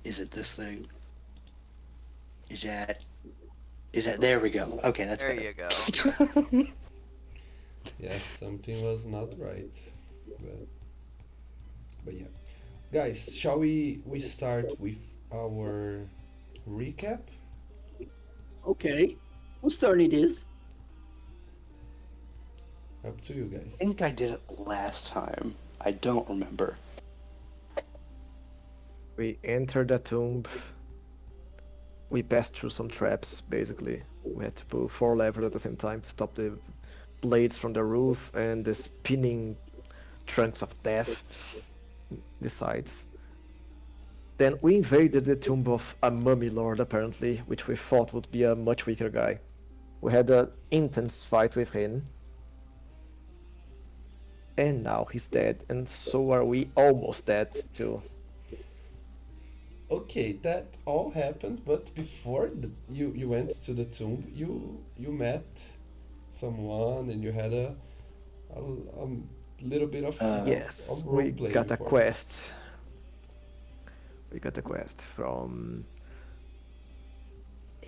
Is it this thing? Is that? Is that? There we go. Okay, that's There better. you go. Yes, something was not right, but yeah, guys, shall we start with our recap? Okay. Whose turn it is? Up to you I guys. think I did it last time. I don't remember. We entered the tomb. We passed through some traps, basically. We had to pull 4 levers at the same time to stop the blades from the roof and the spinning trunks of death, the sides. Then we invaded the tomb of a mummy lord, apparently, which we thought would be a much weaker guy. We had an intense fight with him, and now he's dead, and so are we almost dead too. Okay, that all happened, but before you went to the tomb, you met someone and you had a little bit Yes, of role we playing got a for that. quest. We got a quest from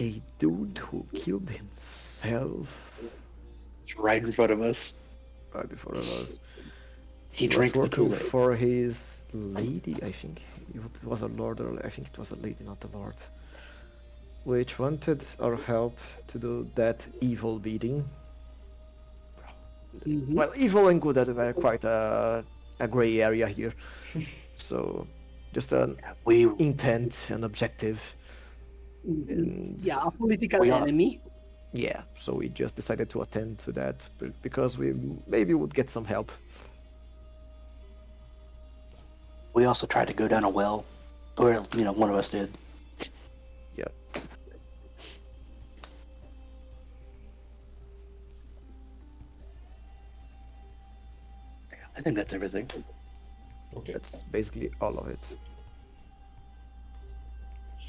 a dude who killed himself It's right in front of us. right before us. He He was drank the working Kool Aid. for his lady, I think. It was a lord, or I think it was a lady, not a lord, which wanted our help to do that evil bidding. Mm-hmm. Well, evil and good are quite a gray area here. So, just an We intent and objective. And Yeah, a political we all enemy. yeah, so we just decided to attend to that because we maybe would get some help. we also tried to go down a well, or one of us did. Yeah. I think that's everything. Okay, That's basically all of it.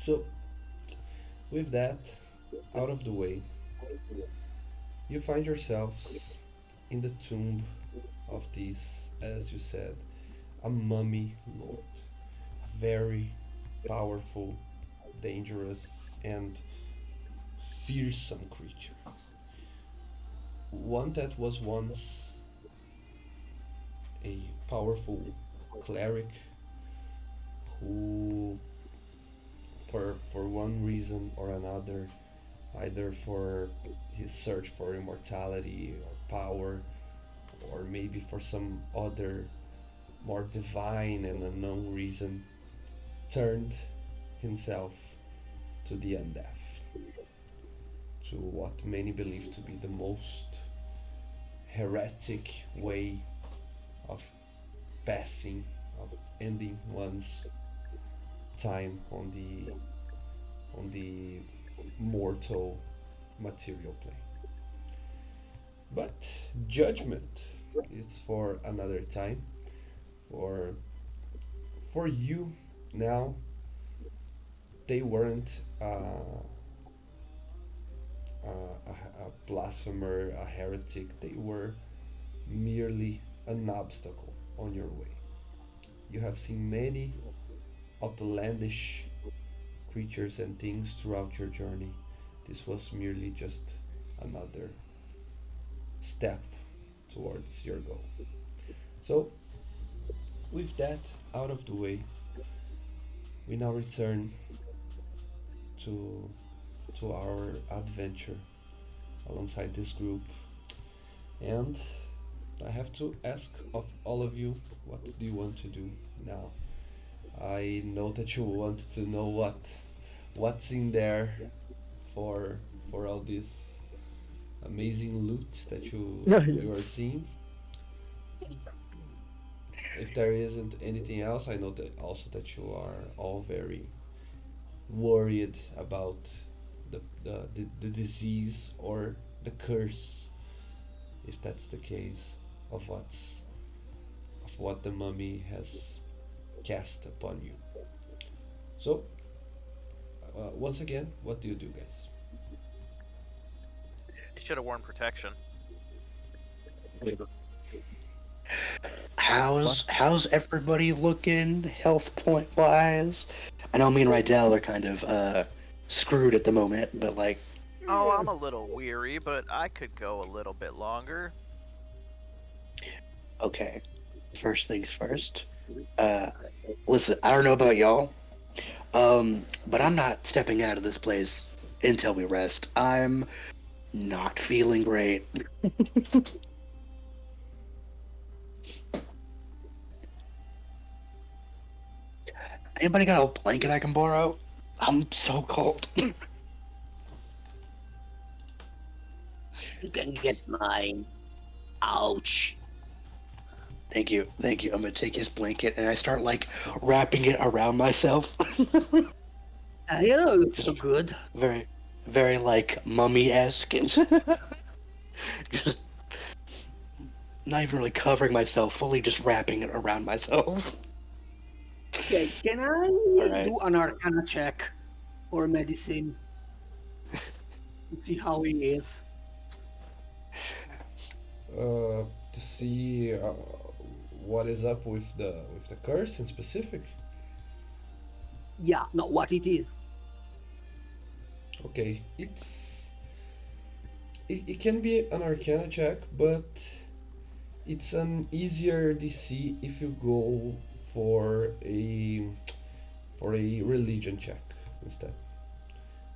so with that out of the way, you find yourselves in the tomb of this, as you said, a mummy lord, a very powerful, dangerous, and fearsome creature. One that was once a powerful cleric who, for one reason or another, either for his search for immortality or power, or maybe for some other more divine and unknown reason, turned himself to the undeath, to what many believe to be the most heretic way of passing, of ending one's time on the mortal material plane. But judgment is for another time. For for you now, they weren't a blasphemer, a heretic. They were merely an obstacle on your way. You have seen many outlandish creatures and things throughout your journey. This was merely just another step towards your goal. So, with that out of the way, we now return to our adventure alongside this group, and I have to ask of all of you, what do you want to do now? I know that you want to know what's in there for all this amazing loot that you are seeing. If there isn't anything else, I know that also that you are all very worried about the disease or the curse, if that's the case, of what the mummy has cast upon you. So, once again, what do you do, guys? You should have worn protection. How's everybody looking health point wise? I know me and Rydell are kind of screwed at the moment, but like, Oh, I'm a little weary, but I could go a little bit longer. okay. First things first. Uh, listen, I don't know about y'all, but I'm not stepping out of this place until we rest. I'm not feeling great. Anybody got a blanket I can borrow? I'm so cold. You can get mine. Ouch. Thank you, thank you. I'm gonna take his blanket and I start like wrapping it around myself. You don't look so Just good. very, very like mummy-esque. Just not even really covering myself, fully just wrapping it around myself. Okay, can I All right. do an Arcana check or medicine to see how he is? To see what is up with the curse in specific. Yeah, not what it is. Okay, it can be an Arcana check, but it's an easier DC if you go for a for a religion check instead.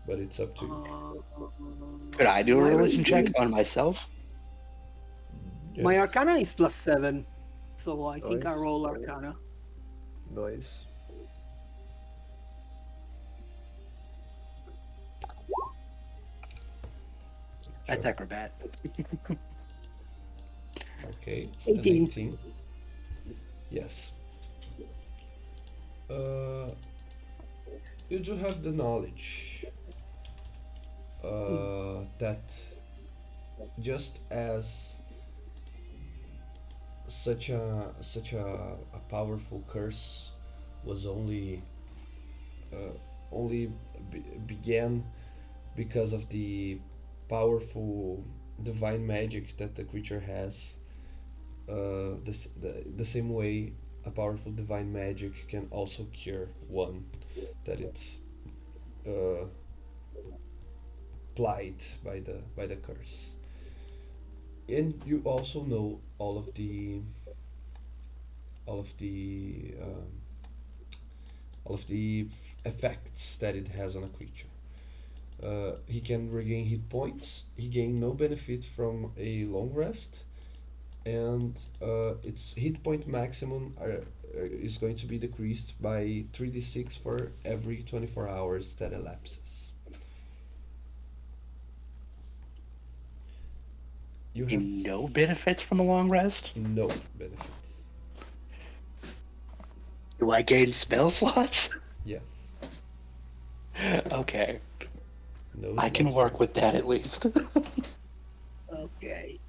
But it's up to you. Could I do a My religion check religion, on myself? my Yes. Arcana is +7, so I think I Nice. roll Arcana. Nice. That's Sure. acrobat. Okay. An 18. 18. Yes. Uh, you do have the knowledge that just as such a powerful curse was uh, only began because of the powerful divine magic that the creature has. The same way a powerful divine magic can also cure one that it's uh, plied by the curse. And you also know all of the all of the effects that it has on a creature. He can regain hit points. He gain no benefit from a long rest, and its hit point maximum is going to be decreased by 3d6 for every 24 hours that elapses. You have No benefits from a long rest? no benefits. Do I gain spell slots? Yes, Okay. no I can slots work gained. with that at least. Okay.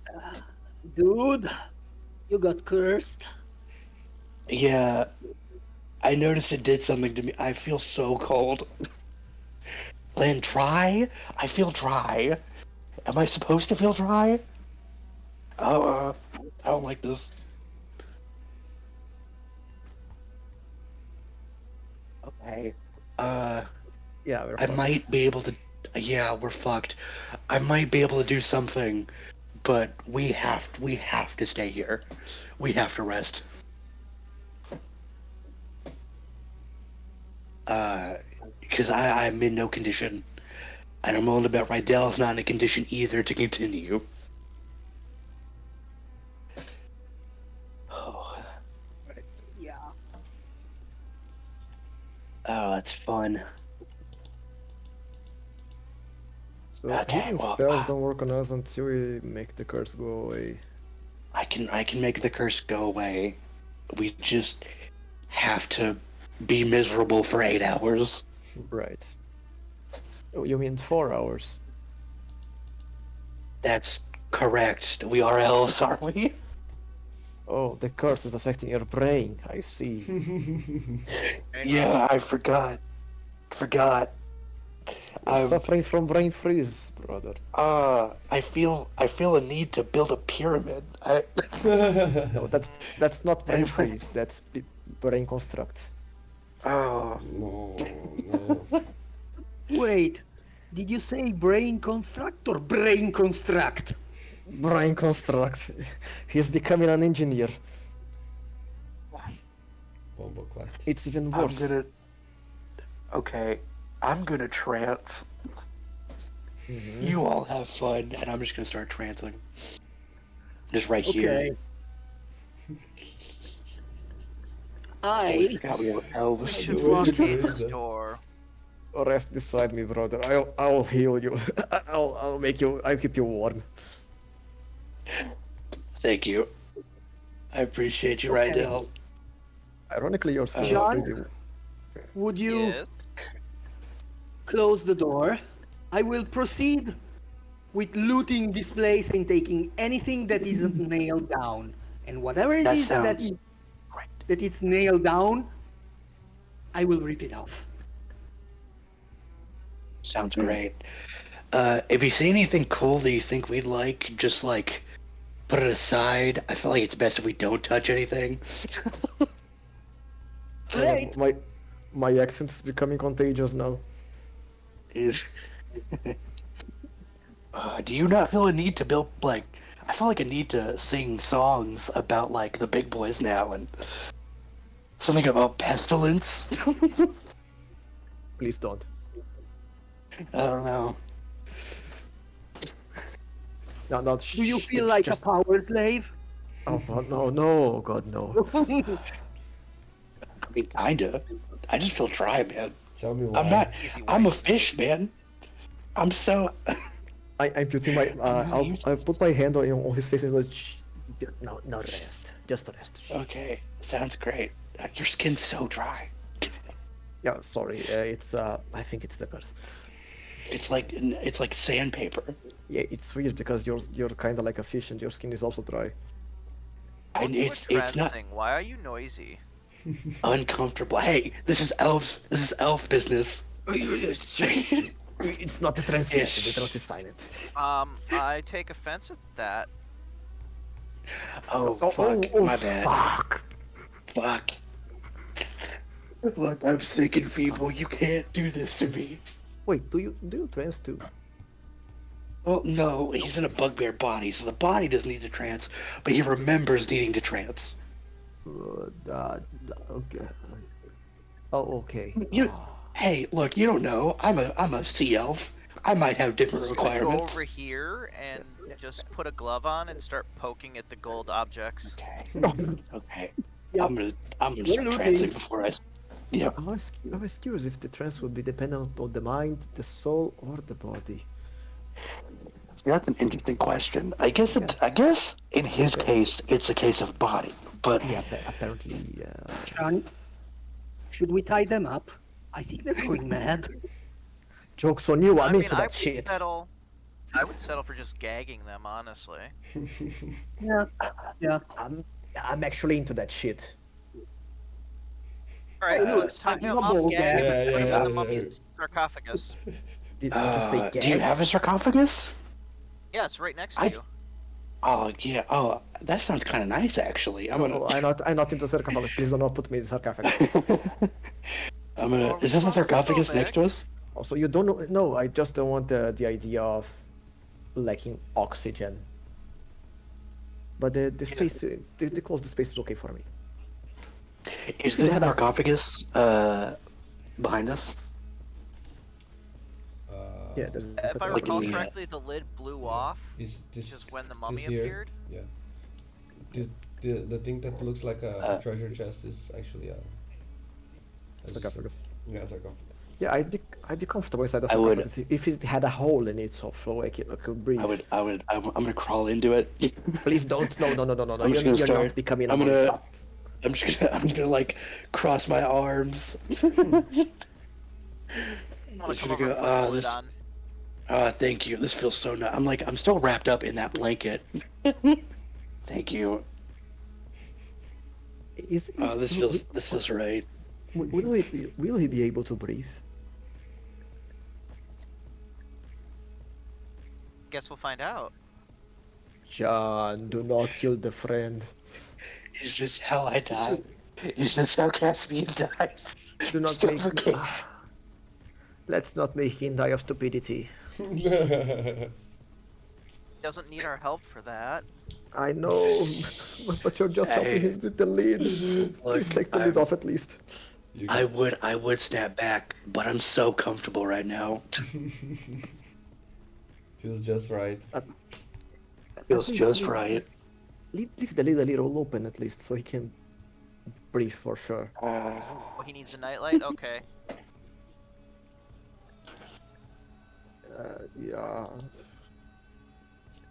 Dude, you got cursed. Yeah, I noticed it did something to me. I feel so cold. Lan, dry? I feel dry. Am I supposed to feel dry? Oh, I don't like this. Okay. Uh, Yeah, we're I fucked. might be able to. Yeah, we're fucked. I might be able to do something, but we have to stay here. We have to rest. Because I'm in no condition, and I'm willing to bet Rydell's not in a condition either to continue. Oh, Right. Yeah. oh, that's fun. So Okay, healing well, spells don't work on us until we make the curse go away. I can make the curse go away. We just have to be miserable for 8 hours. Right. Oh, you mean 4 hours? That's correct. We are elves, aren't we? Oh, the curse is affecting your brain. I see. And Yeah, I forgot. Forgot. You're Um, suffering from brain freeze, brother. I feel a need to build a pyramid. No, that's not brain Anybody, freeze. That's brain construct. Oh, No, no. Wait, did you say brain construct or brain construct? Brain construct. He's becoming an engineer. Bumbleclat. It's even I'm worse. gonna. Okay, I'm gonna trance. You all have fun, and I'm just gonna start trancing. Just right here. Okay. Oh, we I forgot we have We elves. should the way you blockade phrase this that. door. Rest beside me, brother. I'll heal you. I'll make you. I'll keep you warm. Thank you. I appreciate you, Okay. Rydell. Ironically, your skin is John? pretty. would you Yes. close the door? I will proceed with looting this place and taking anything that isn't nailed down. And whatever it That is sounds great. that it's nailed down, I will rip it off. Sounds great. If you see anything cool that you think we'd like, just like put it aside. I feel like it's best if we don't touch anything. Great. My accent is becoming contagious now. Do you not feel a need to build like? I feel like a need to sing songs about like the big boys now and something about pestilence. Please don't. I don't know. No, no. Do you feel like just, a power slave? Oh no, no, God no. I mean, kinda. I just feel dry, man. Tell me why. I'm not. Easy I'm a way. fish, man. I'm so. I'm putting my. not used to I'll put my hand on his face and go. Shh. No, no rest. Just rest. Shh. Okay, sounds great. Your skin's so dry. Yeah, sorry. It's. I think it's the curse. It's like sandpaper. Yeah, it's weird because you're kind of like a fish and your skin is also dry. And it's not Trancing. Why are you noisy? uncomfortable. Hey, this is elves. This is elf business. It's not a translation. The Ish. trans is silent. I take offense at that. Oh fuck, my bad. Fuck. Fuck. Look, I'm sick and feeble. You can't do this to me. Wait, do you trans too? Well, no, he's in a bugbear body, so the body doesn't need to trance, but he remembers needing to trance. Okay. Oh, okay. You, hey, look, you don't know. I'm a sea elf. I might have different Just gonna go requirements. over here and just put a glove on and start poking at the gold objects. Okay. Okay. Yep. I'm gonna We're start looting. trancing before I. Yeah. I was curious if the trance would be dependent on the mind, the soul, or the body. That's an interesting question. I guess Yes. I guess in his case it's a case of body, but Yeah, apparently. John, should we tie them up? I think they're going mad. Jokes on you. I'm I into mean, that shit. I would settle for just gagging them, honestly. Yeah, yeah. I'm actually into that shit. All right, look, let's tie I'm him a up, bull gag, gag. put him Yeah, in the yeah, mummy's sarcophagus. Did you say gag? do you have a sarcophagus? Yeah, it's right next to I- you. Oh yeah. Oh, that sounds kind of nice actually. I'm No, gonna. I'm not into sarcophagus. Please do not put me in sarcophagus. I'm gonna. Well, Is there a sarcophagus claustrophobic. next to us? Also, you don't know. No, I just don't want the idea of lacking oxygen. But the space, the closed space is okay for me. Is the sarcophagus behind us? Yeah, there's. If I Like recall in the, correctly, the lid blew off, Is this which is when the this mummy here? appeared. Yeah. The thing that looks like a treasure chest is actually a Sarcophagus. Yeah, sarcophagus. Yeah, I'd be comfortable inside the I would- sarcophagus if it had a hole in it, so I could breathe. I'm gonna crawl into it. Please don't. No. I'm just You're gonna start. not becoming a I'm gonna. monster. I'm just gonna like cross my arms. I'm gonna Just come gonna over go, and put the lid this- on. Thank you. This feels so nice. I'm still wrapped up in that blanket. Thank you. This feels right. Will he be able to breathe? Guess we'll find out. John, do not kill the friend. Is this how I die? Is this how Caspian dies? Do not make. Suffocation. Let's not make him die of stupidity. Doesn't need our help for that. I know, but you're just helping Hey. him with the lead. Look, Please take the lead off at least. You I got- would snap back, but I'm so comfortable right now. Feels just right. Feels At least just leave- right. Leave the lid a little open at least, so he can breathe for sure. Oh, he needs a nightlight? Okay. Yeah.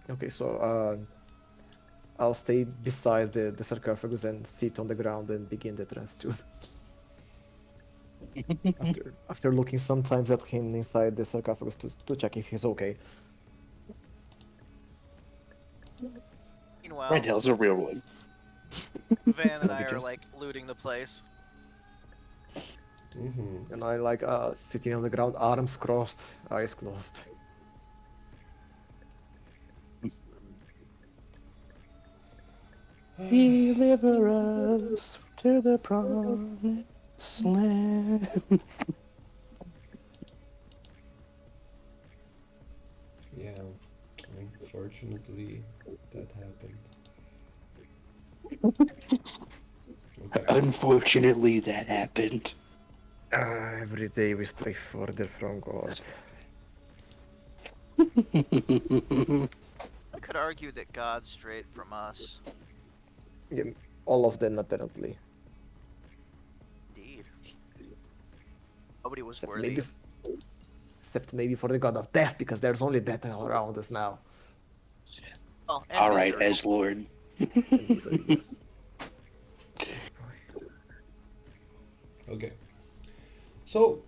Okay, so I'll stay beside the sarcophagus and sit on the ground and begin the trance too. after looking sometimes at him inside the sarcophagus to check if he's okay. Meanwhile, Red Hill's a real one. Van and gonna I be are just- like looting the place. Mm-hmm. And I like sitting on the ground, arms crossed, eyes closed. Deliver us to the promised land. Yeah, unfortunately, that happened. Okay. Unfortunately, that happened. Every day we stray further from God. I could argue that God's straight from us. Yeah, all of them apparently. Indeed. Nobody was Except worthy. maybe, except maybe for the God of Death, because there's only death all around us now. Oh, and All right, misery. Edge Lord. And these are yours. Okay. So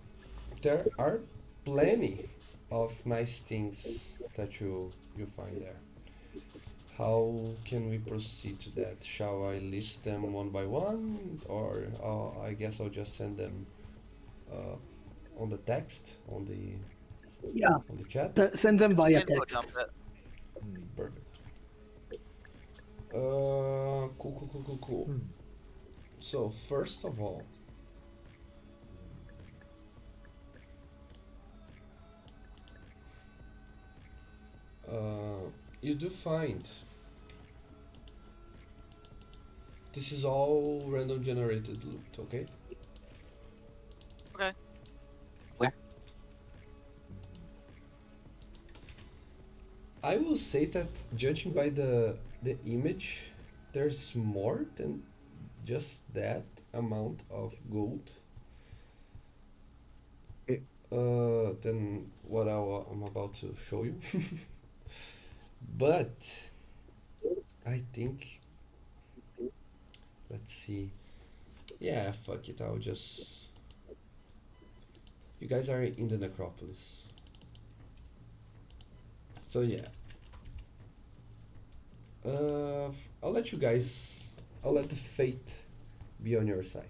there are plenty of nice things that you find there. How can we proceed to that? Shall I list them one by one, or I guess I'll just send them on the text on the chat. Send them via Info dump text. it. Perfect. Cool. So first of all, you do find this is all random generated loot, okay? Okay. I will say that judging by the image, there's more than just that amount of gold. Okay. Than what I'm about to show you. But I think, let's see. Yeah, fuck it. I'll just. You guys are in the necropolis. So yeah. I'll let you guys. I'll let the fate be on your side.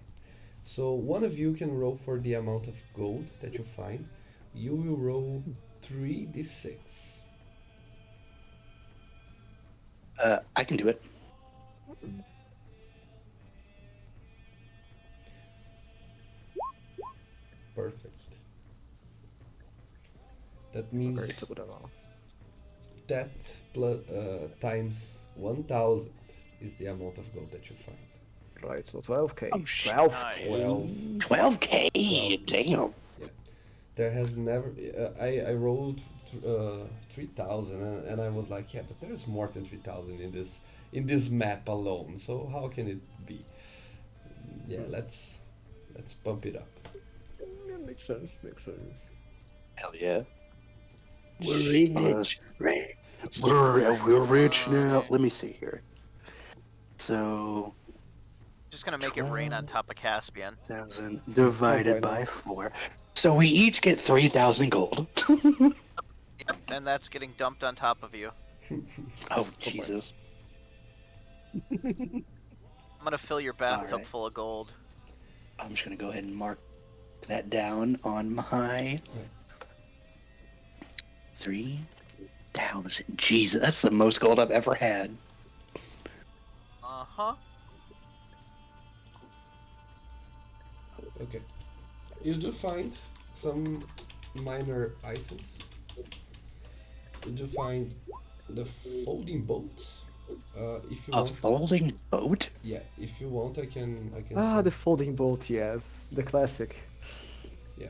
So one of you can roll for the amount of gold that you find. You will roll 3d6. I can do it. Perfect. That means Very good amount. that plus, times 1000 is the amount of gold that you find. Right, so 12k. Oh, shit. 12k. 12K. 12K. Damn. There has never. I rolled 3000 and I was like, yeah, but there's more than 3000 in this map alone. So how can it be? Yeah, let's bump it up. Yeah, makes sense, makes sense. Hell yeah. Rich. We're rich now. Okay. Let me see here. So, Just gonna make it rain on top of Caspian. 1,000 divided Oh, boy, no. by 4. So we each get 3,000 gold. Yep, and that's getting dumped on top of you. Oh, Jesus. I'm gonna fill your bathtub Alright. full of gold. I'm just going to go ahead and mark that down on my 3,000. Jesus, that's the most gold I've ever had. Uh-huh. Okay. You do find some minor items. You do find the folding boat. If you A want, folding boat? yeah. If you want, I can Ah, send. the folding boat, yes, the classic. Yeah.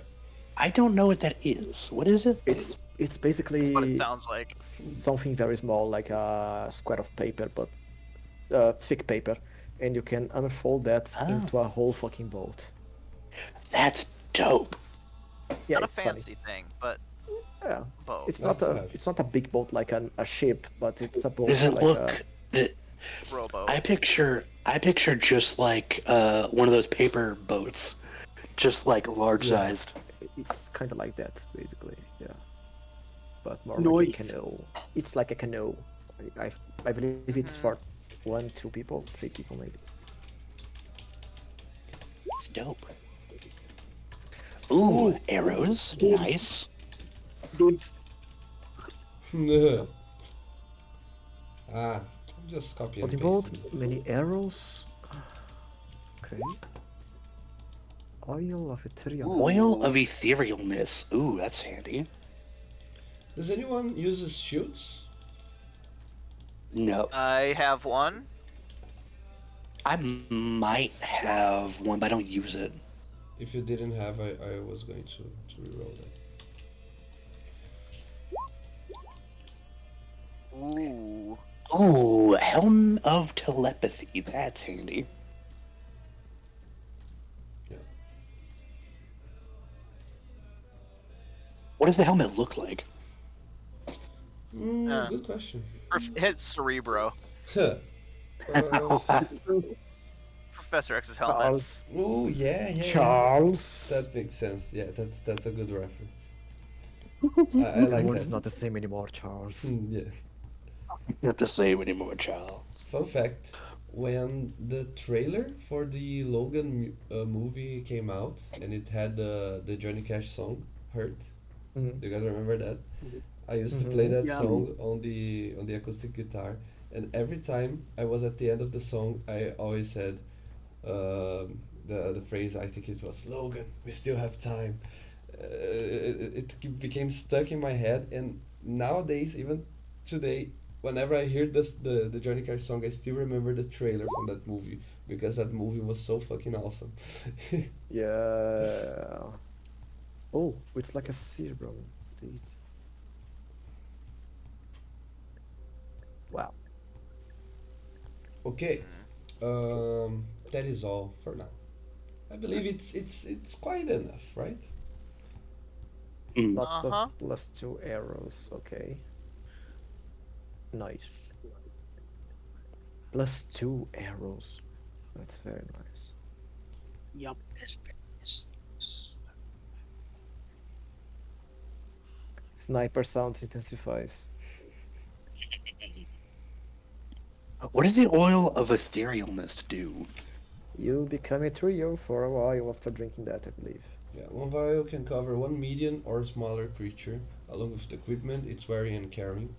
I don't know what that is. What is it? It's What it basically sounds like. something very small, like a square of paper, but thick paper, and you can unfold that Oh, into a whole fucking boat. that's dope. Yeah, Not a it's funny. fancy thing, but Yeah, boat. Nice to have. it's not a big boat like a ship, but it's a Does boat it like a look? It, Rowboat. I picture just like one of those paper boats, just like large Yeah. sized. it's kind of like that basically. Yeah, but more like a Noise. canoe. It's like a canoe. I believe it's for Hmm. one, two people, three people maybe. It's dope. Ooh, Ooh, arrows. dibs, Nice. dibs. Ah, just copy and Floating paste boat, it. many arrows. Okay. Oil of etherealness. Oil of Ooh. etherealness. Ooh, that's handy. Does anyone uses shields? No, I have one. I might have one, but I don't use it. If you didn't have, I was going to reroll that. Ooh. Ooh, helm of telepathy. That's handy. Yeah. What does the helmet look like? Uh, Good question. hit Cerebro. Huh. Uh, Professor X's helmet. Charles. oh yeah. Charles. That makes sense. Yeah, that's a good reference. I The like world that. is not the same anymore, Charles. Yeah. Not the same anymore, child. Fun fact: when the trailer for the Logan movie came out and it had the Johnny Cash song "Hurt," Mm-hmm. do you guys remember that? I used to play Mm-hmm. that Yeah. song on the acoustic guitar, and every time I was at the end of the song, I always said the phrase. I think it was Logan. We still have time. It became stuck in my head, and nowadays, even today, whenever I hear the Johnny Cash song, I still remember the trailer from that movie because that movie was so fucking awesome. Yeah. Oh, it's like a serum. Indeed. Wow. Okay, Hmm. that is all for now. I believe it's quite enough, right? Mm. Lots of Uh-huh. +2 arrows. Okay. Nice. +2 arrows. That's very nice. Yup. Sniper sound intensifies. What does the oil of etherealness do? You become a trio for a while after drinking that, I believe. Yeah, one vial can cover one medium or smaller creature, along with the equipment it's wearing and carrying.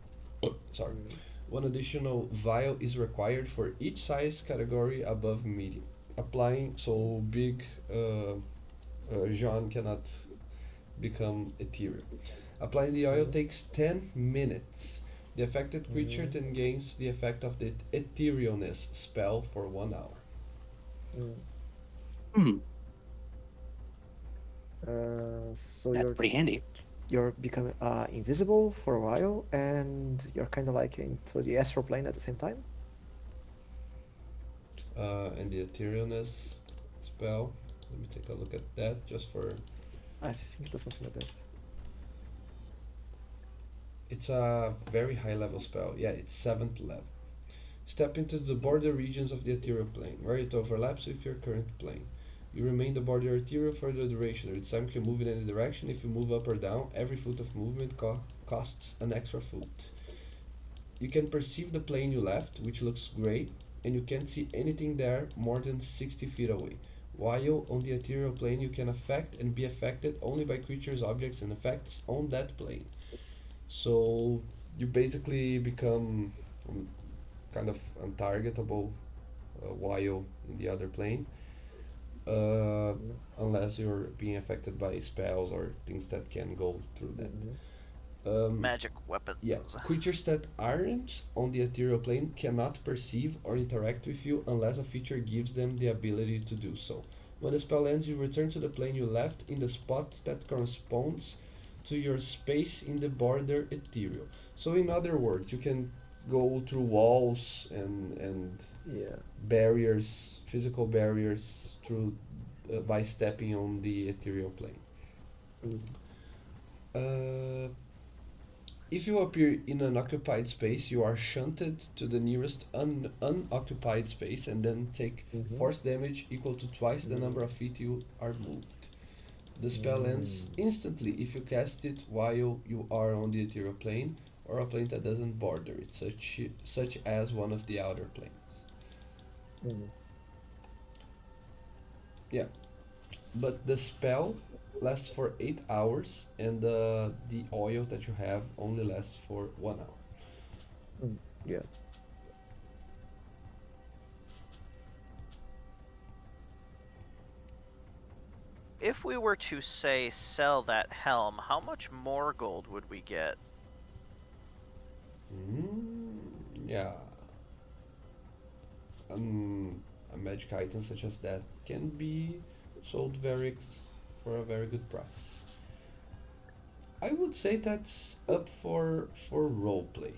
Sorry. Mm. One additional vial is required for each size category above medium. Applying so big Jean cannot become ethereal. Applying the oil Mm. takes 10 minutes. The affected creature Mm. then gains the effect of the etherealness spell for 1 hour. Mm. Hmm, So that's pretty handy. you're becoming invisible for a while, and you're kind of like into the astral plane at the same time. And the etherealness spell. Let me take a look at that just for. I think it does something like that. It's a very high level spell. Yeah, it's 7th level. Step into the border regions of the ethereal plane, where it overlaps with your current plane. You remain the border ethereal for the duration. Each time you can move in any direction. If you move up or down, every foot of movement costs an extra foot. You can perceive the plane you left, which looks gray, and you can't see anything there more than 60 feet away. While on the ethereal plane, you can affect and be affected only by creatures, objects, and effects on that plane. So you basically become kind of untargetable while in the other plane. uh, unless you're being affected by spells or things that can go through that. Mhm. Magic weapons. Yeah, creatures that aren't on the ethereal plane cannot perceive or interact with you unless a feature gives them the ability to do so. When the spell ends, you return to the plane you left in the spot that corresponds to your space in the border ethereal. So, in other words, you can go through walls and Yeah. barriers, physical barriers, through by stepping on the ethereal plane. Mhm. Uh, If you appear in an occupied space, you are shunted to the nearest unoccupied space and then take Mhm. force damage equal to twice the number of feet you are moved. The spell ends Mm. instantly if you cast it while you are on the ethereal plane or a plane that doesn't border it, such as one of the outer planes. Mm. Yeah, but the spell lasts for 8 hours and the oil that you have only lasts for 1 hour. Mm. Yeah. If we were to say sell that helm, how much more gold would we get? Yeah, a magic item such as that can be sold for a very good price. I would say that's up for roleplay.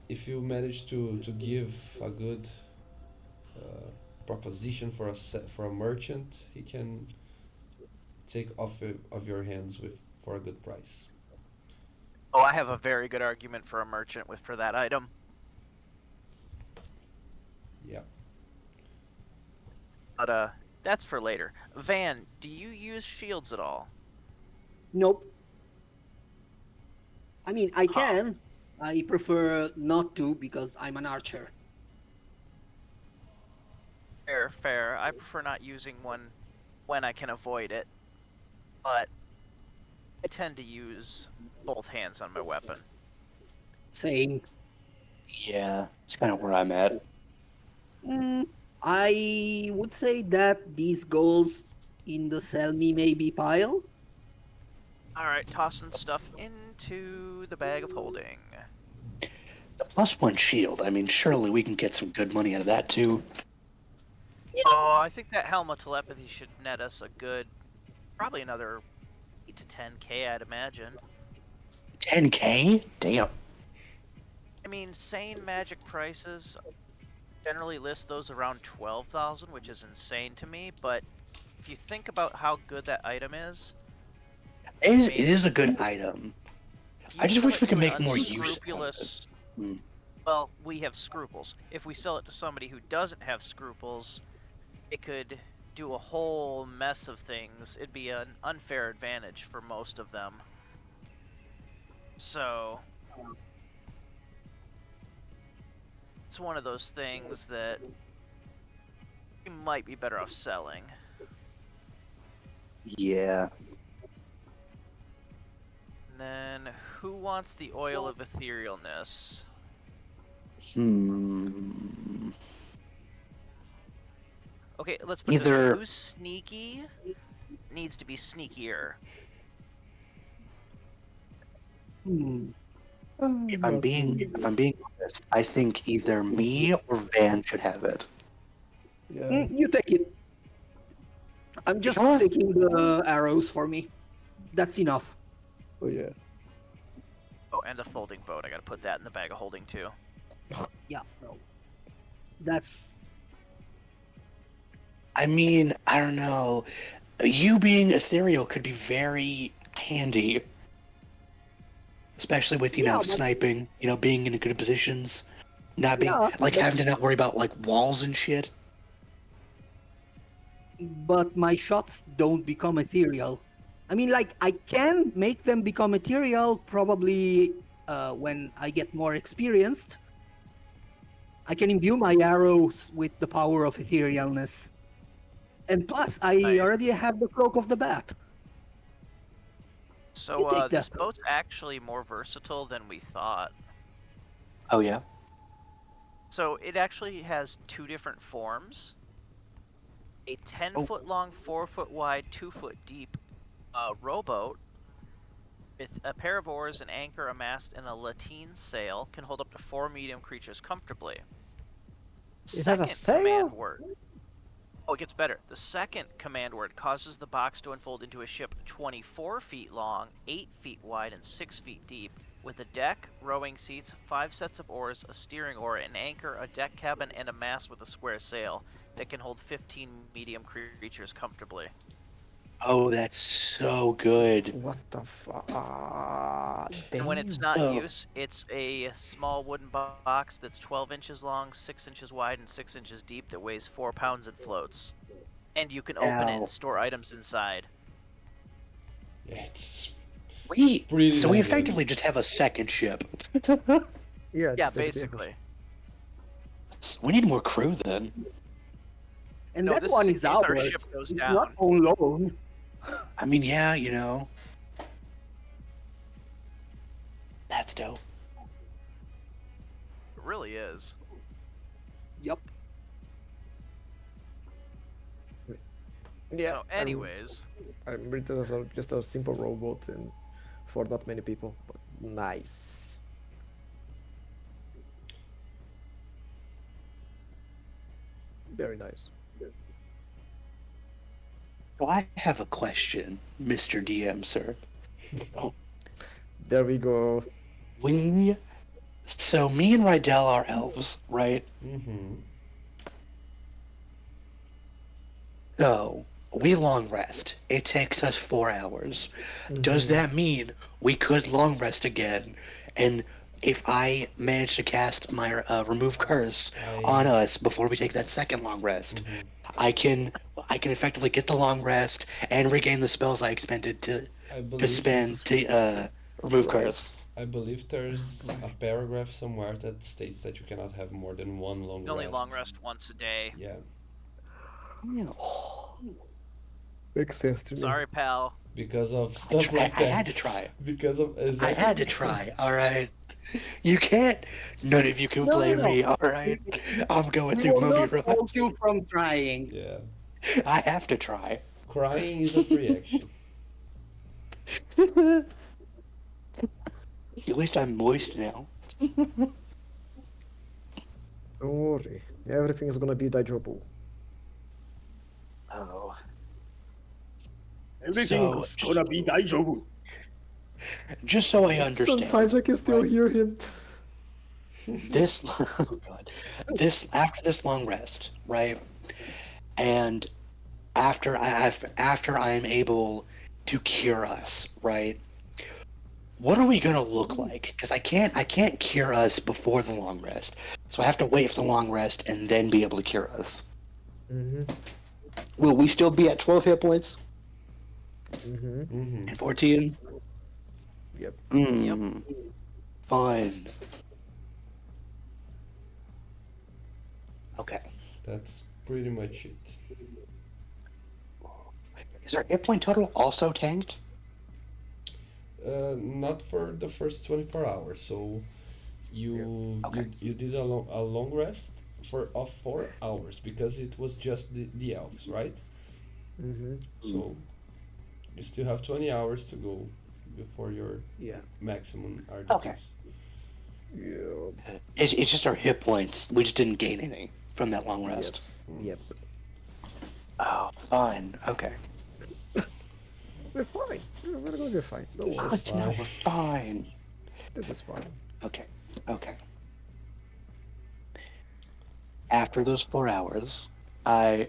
If you manage to give a good uh, proposition for a merchant, he can take of your hands with for a good price. Oh, I have a very good argument for a merchant for that item. Yeah. But that's for later. Van, do you use shields at all? Nope. I mean, I Huh. can. I prefer not to because I'm an archer. Fair, fair. I prefer not using one when I can avoid it, but I tend to use both hands on my weapon. Same. Yeah, it's kind of where I'm at. Mm, I would say that these goals in the sell me maybe pile. All right, tossing stuff into the bag of holding. The +1 shield. I mean, surely we can get some good money out of that too. Oh, I think that helm of telepathy should net us a good, probably another 8 to 10K, I'd imagine. 10K? Damn. I mean, sane magic prices generally list those around 12,000, which is insane to me, but if you think about how good that item is, I It mean, is a good item. if I you just sell wish it we to could an make more use out of it. unscrupulous, Hmm. well, we have scruples. If we sell it to somebody who doesn't have scruples, it could do a whole mess of things. It'd be an unfair advantage for most of them. So, it's one of those things that we might be better off selling. Yeah. And then, who wants the oil of etherealness? Hmm. Okay, let's put it this way. Either Who's sneaky needs to be sneakier. Hmm. Not if me. I'm being honest, I think either me or Van should have it. Yeah. You take it. I'm You just sure? taking the arrows for me. That's enough. Oh yeah. Oh, and the folding boat. I gotta put that in the bag of holding too. Yeah, no. That's I mean, I don't know. You being ethereal could be very handy, especially with yeah, but sniping. Being in good positions, not being yeah, like having to not worry about like walls and shit. but my shots don't become ethereal. I mean, like I can make them become ethereal probably when I get more experienced. I can imbue my arrows with the power of etherealness. And plus, I Right. already have the cloak of the bat. You So, take this that. boat's actually more versatile than we thought. Oh yeah. So, it actually has two different forms. A 10 Oh. foot long, 4 foot wide, 2 foot deep rowboat with a pair of oars, an anchor, a mast, and a lateen sail can hold up to 4 medium creatures comfortably. It has a Second command sail? word. Oh, it gets better. The second command word causes the box to unfold into a ship 24 feet long, 8 feet wide, and 6 feet deep, with a deck, rowing seats, 5 sets of oars, a steering oar, an anchor, a deck cabin, and a mast with a square sail that can hold 15 medium creatures comfortably. Oh, that's so good. What the fuck? And when it's Damn. not in So use, it's a small wooden box that's 12 inches long, 6 inches wide, and 6 inches deep that weighs 4 pounds and floats. And you can open it and now store items inside. Yeah, it's we pretty so we dang good. effectively just have a second ship. Yeah, it's Yeah, basically basically. We need more crew then. And No, that this one is in is case our ours. ship goes It's not down. on loan. I mean, yeah, that's dope. It really is. Yup. yeah. So, anyways, I remember it as just a simple robot and for not many people, but nice. Very nice. So I have a question, Mr. DM, sir. There we go. We so me and Rydell are elves, right? Mm-hmm. So we long rest. It takes us 4 hours. Does that mean we could long rest again? And if I manage to cast my remove curse on I us before we take that second long rest, mhm. I can effectively get the long rest and regain the spells I expended I to believe spend Jesus to remove curse. Christ. I believe there's a paragraph somewhere that states that you cannot have more than one long you only rest. long rest once a day. Yeah, Yeah. Makes sense to me. Sorry, pal. because of stuff like I had to that. try. Because of I exactly had to because try. All right. You can't. None of you can No, no, blame no. me. All right. I'm going We through will mummy not rush. fault you from trying. yeah, I have to try. crying is a free action. At least I'm moist now. Don't worry. Everything is gonna be daijoubu. Oh. Everything's gonna be daijoubu. Just so I understand. Sometimes I can still right? hear him. This oh god. This after this long rest, right? And after I am able to cure us, right? What are we gonna look like? Because I can't cure us before the long rest. So I have to wait for the long rest and then be able to cure us. Mm-hmm. Will we still be at 12 hit points? Mm-hmm. Mm-hmm. And 14? Yep. Yep. Fine. Okay. That's pretty much it. Is our hit point total also tanked? Not for the first 24 hours. So you Okay. you did a long rest of 4 hours because it was just the elves, right? Mm-hmm. So you still have 20 hours to go before your Yeah. maximum RGs. Okay. Yeah. It's just our hit points. We just didn't gain anything from that long rest. Yep. Oh, fine. Okay. We're fine. We're gonna be fine. Don't This worry. is No, fine. we're fine. This is fine. Okay. Okay. After those 4 hours, I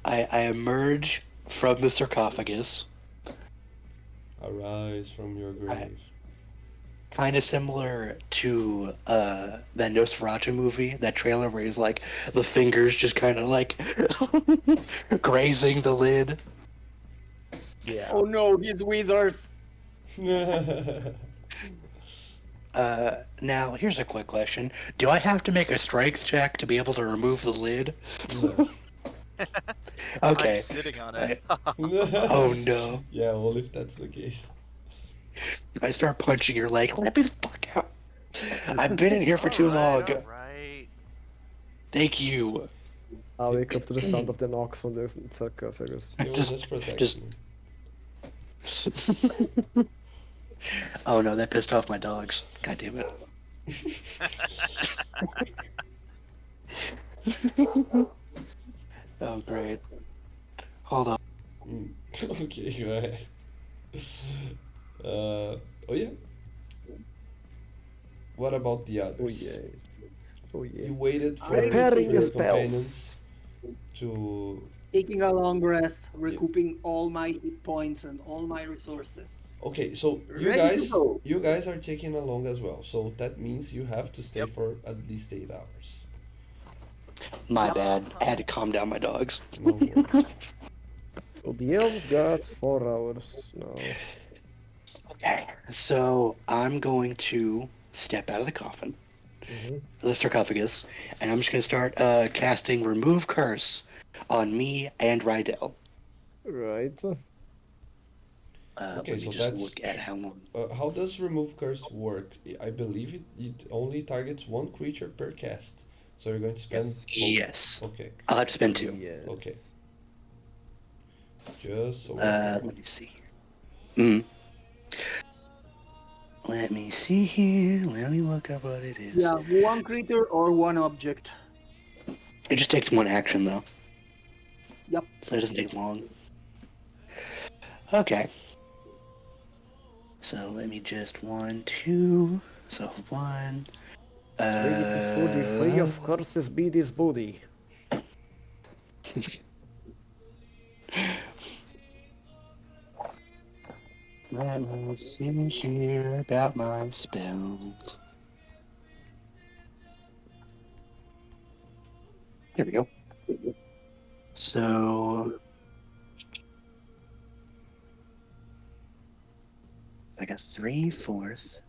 I emerge from the sarcophagus, Arise from your grave. kind of similar to that Nosferatu movie, that trailer where he's like the fingers just kind of like grazing the lid. Yeah. Oh no, his withers. Now here's a quick question: do I have to make a strength check to be able to remove the lid? No. Okay. I'm sitting on it. Oh no! Yeah, well, if that's the case. I start punching your leg. Let me the fuck out! I've been in here for too long. Alright. Thank you. I wake up to the sound of the knocks on the sarcophagus. It was just just. protection. Oh no, that pissed off my dogs. God damn it. Oh great. Hold on. Mm. Okay, go ahead. Oh yeah. What about the Oh others? yeah. Oh yeah. You waited I'm Preparing for your your taking, companions spells. to. taking a long rest, Yeah. recouping all my hit points and all my resources. Okay, so Ready to go. you guys are taking along as well. So that means you have to stay Yep. for at least 8 hours. My Yep. bad. I had to calm down my dogs. No worries. So the elves got 4 hours now. Okay. So I'm going to step out of the coffin, Mm-hmm. the sarcophagus, and I'm just going to start casting Remove Curse on me and Rydell. Right. Okay, Let me so just look at how long. how does remove curse work? I believe it only targets one creature per cast. So you're going to spend Yes. both. Yes. Okay, I'll have to spend two. okay. Yes. Just so I have Let it. me see. Mm. Let me see here. Let me look up what it is. Yeah, one creature or one object. It just takes one action though, Yep. so it doesn't take long. Okay. So let me just 1, 2. So 1. Trinity Sword, free of curses be this booty. Let me see here about my spells. There we go. So I got 3 fourth,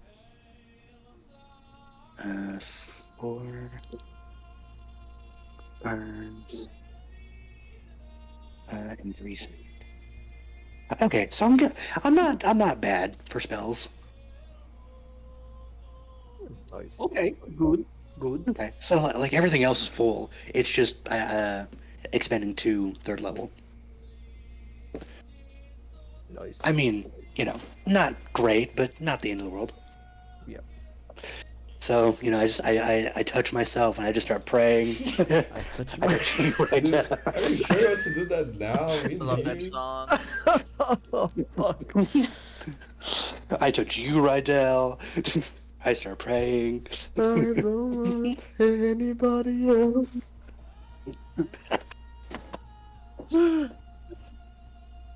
4 burns, and 3 second. Okay, so I'm good. I'm not bad for spells. Nice. Okay, good, good. Okay, so like everything else is full. It's just expending 2 third level. Nice. I mean, not great, but not the end of the world. Yeah. So, I touch myself and I just start praying. I touch I my. touch you right now. Are you sure you want to do that now? I love that Really? song. Oh, fuck. I touch you right now. I start praying. I don't want anybody else.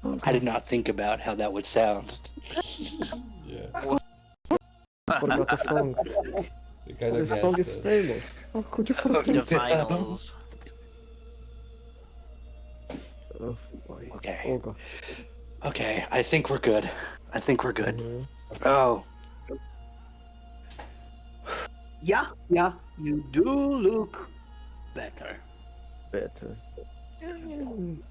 Oh I did god. not think about how that would sound. Yeah, I forgot the song. you kind of This song guessed is that. famous. How could you forget it? Divinals. Oh boy. Okay. Oh god. Okay, I think we're good. I think we're good. Mhm. Oh, Yeah, yeah, you do look better. Better. I'm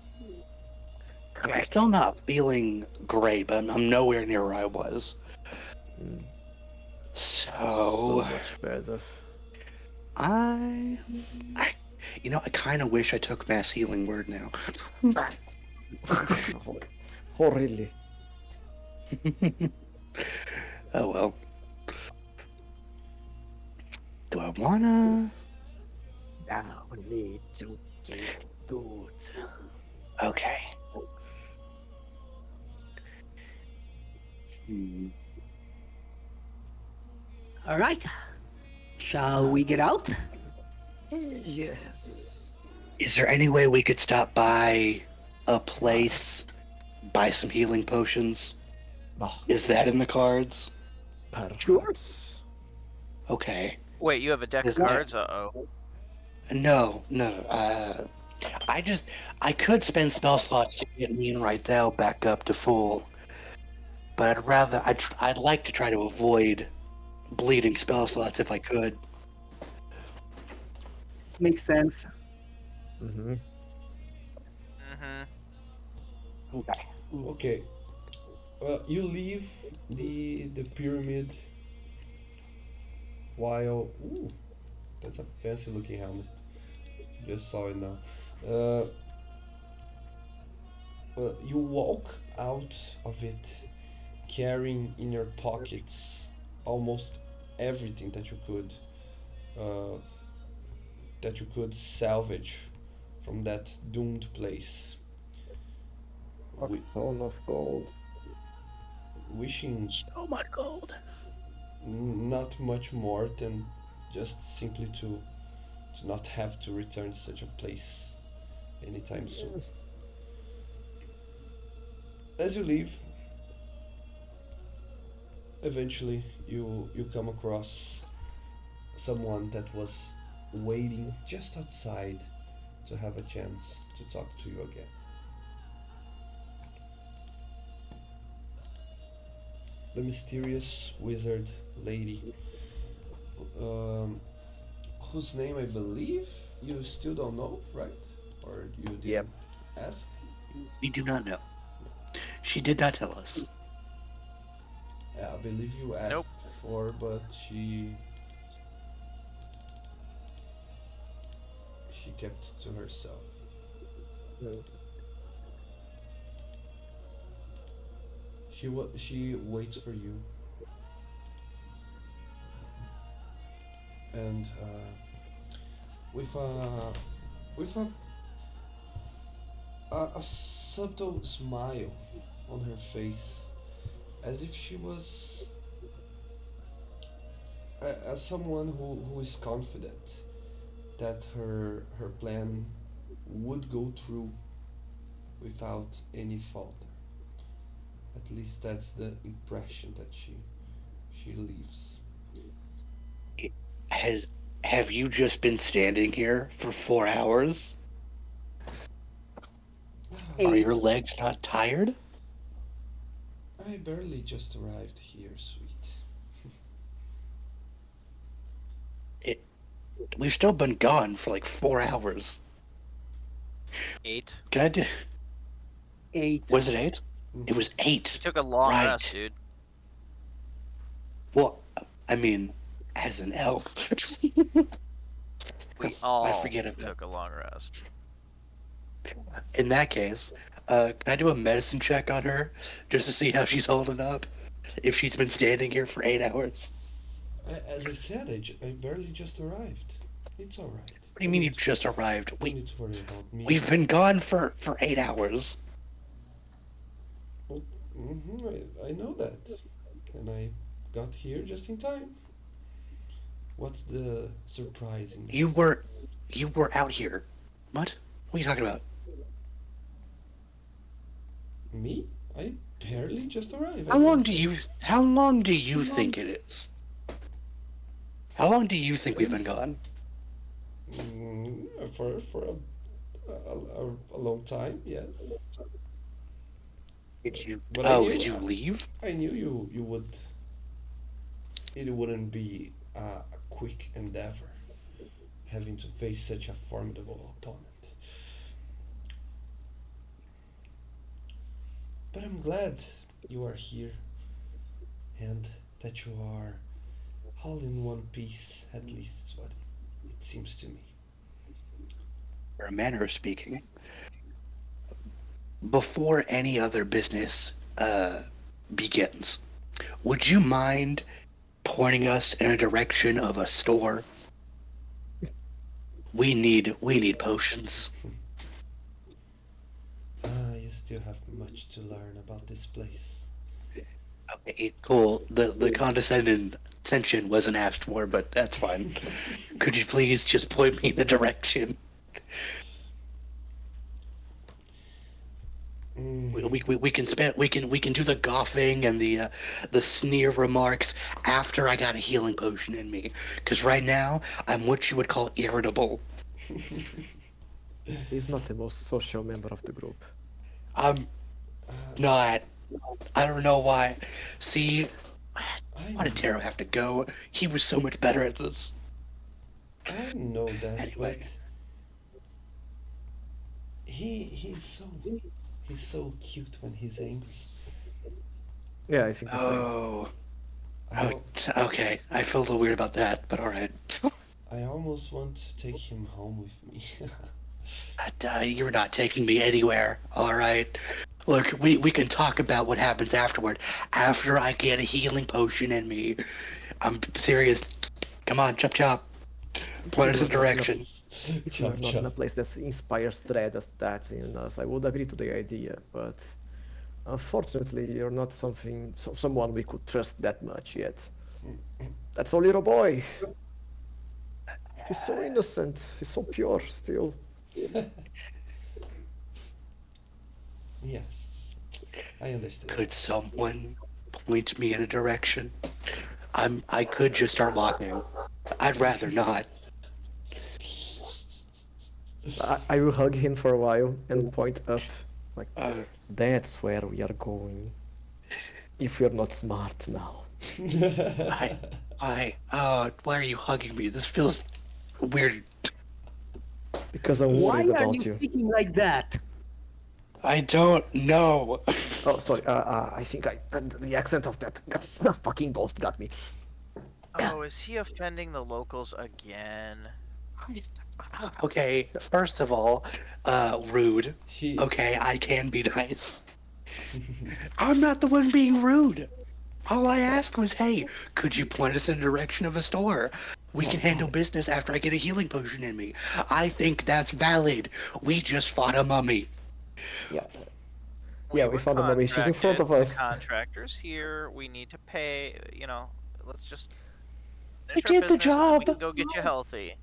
Crack. still not feeling great, but I'm nowhere near where I was. Mm, So, so much better. I, I I kind of wish I took mass healing word now. Oh, oh really? Oh well. Do I wanna? Now we need to get good. Okay. Hmm. All right, shall we get out? Yes. Is there any way we could stop by a place, buy some healing potions? Oh, Is that in the cards? Sure. perhaps. Okay. Wait, you have a deck of Is that- cards? Uh-oh. No, no. I could spend spell slots to get me and Rydell back up to full, but I'd like to try to avoid bleeding spell slots if I could. Makes sense. Mm-hmm. Mm-hmm. Okay. Okay, you leave the pyramid while. Ooh, that's a fancy looking helmet. Just saw it now. Uh, you walk out of it carrying in your pockets almost everything uh, that you could salvage from that doomed place. A Wi- ton of gold. Wishing So much gold. not much more than just simply to not have to return to such a place anytime soon. As you leave, eventually you come across someone that was waiting just outside to have a chance to talk to you again. The mysterious wizard lady, um, whose name I believe you still don't know, right? Or you Yep. didn't ask? We do not know. She did not tell us. Yeah, I believe you Nope. asked for, but she kept to herself. Mm. She waits for you, and with a subtle smile on her face, as if she was as someone who is confident that her plan would go through without any fault. At least that's the impression that she leaves. Has have you just been standing here for 4 hours? Are your 8. legs not tired? I barely just arrived here, sweet. It, we've still been gone for like 4 hours. 8. Can I do? 8. Was it 8? It Mm-hmm. was We 8. took a long rest, Right. dude. Well, I mean, as an elf, We I all forget about. took a long rest. In that case, can I do a medicine check on her just to see how she's holding up? If she's been standing here for 8 hours. As I said, I barely just arrived. It's all right. What do you mean you just arrived? Don't need to worry about me. We've been gone for 8 hours. Oh, I know that, and I got here just in time. What's the surprise in You that? were, you were out here. What? What are you talking about? Me? I barely just arrived, How as I long do said. you? How long do you think it is? How long do you think we've been gone? For a long time, yes. Did you? But I Oh, knew did you leave? I knew you would. It wouldn't be a quick endeavor having to face such a formidable opponent. But I'm glad you are here and that you are all in one piece. At least is what it seems to me. For a manner of speaking, before any other business begins, would you mind pointing us in a direction of a store? We need potions. You still have much to learn about this place. Okay, cool. The condescension wasn't asked for, but that's fine. Could you please just point me in the direction? Mm, We can do the golfing and the sneer remarks after I got a healing potion in me. Because right now I'm what you would call irritable. He's not the most social member of the group. I'm uh, not. I don't know why. See, I why did Taro have to go? He was so much better at this. I know that, but Anyway. he's so cute when he's angry. Yeah, I think the same. Oh. I Oh. al- Okay. I feel a little weird about that, but all right. I almost want to take him home with me. You're not taking me anywhere, all right? Look, we can talk about what happens afterward. After I get a healing potion in me. I'm serious. Come on, chop chop. If Point you us are in not in a direction. if you are Chop not in chop. a place that inspires dread as that in us, I would agree to the idea, but unfortunately, you're not someone we could trust that much yet. That's our little boy. He's so innocent. He's so pure still. Yes, I understand. Could someone point me in a direction? I could just start walking. I'd rather not. I will hug him for a while and point up. Like, Uh, that's where we are going. If you're not smart now. I, why are you hugging me? This feels weird. Because I'm Why worried are you about you. speaking like that? I don't know. Oh, sorry. I think the accent of that fucking ghost got me. Oh, is he offending the locals again? Okay, first of all, rude. She. Okay, I can be nice. I'm not the one being rude. All I asked was, hey, could you point us in the direction of a store? We can handle business after I get a healing potion in me. I think that's valid. We just fought a mummy. Yeah, We we were found the mummy. She's in front contracted. of The us. contractor's here. We need to pay. Let's just I finish our did the business and then we can job. go get you healthy.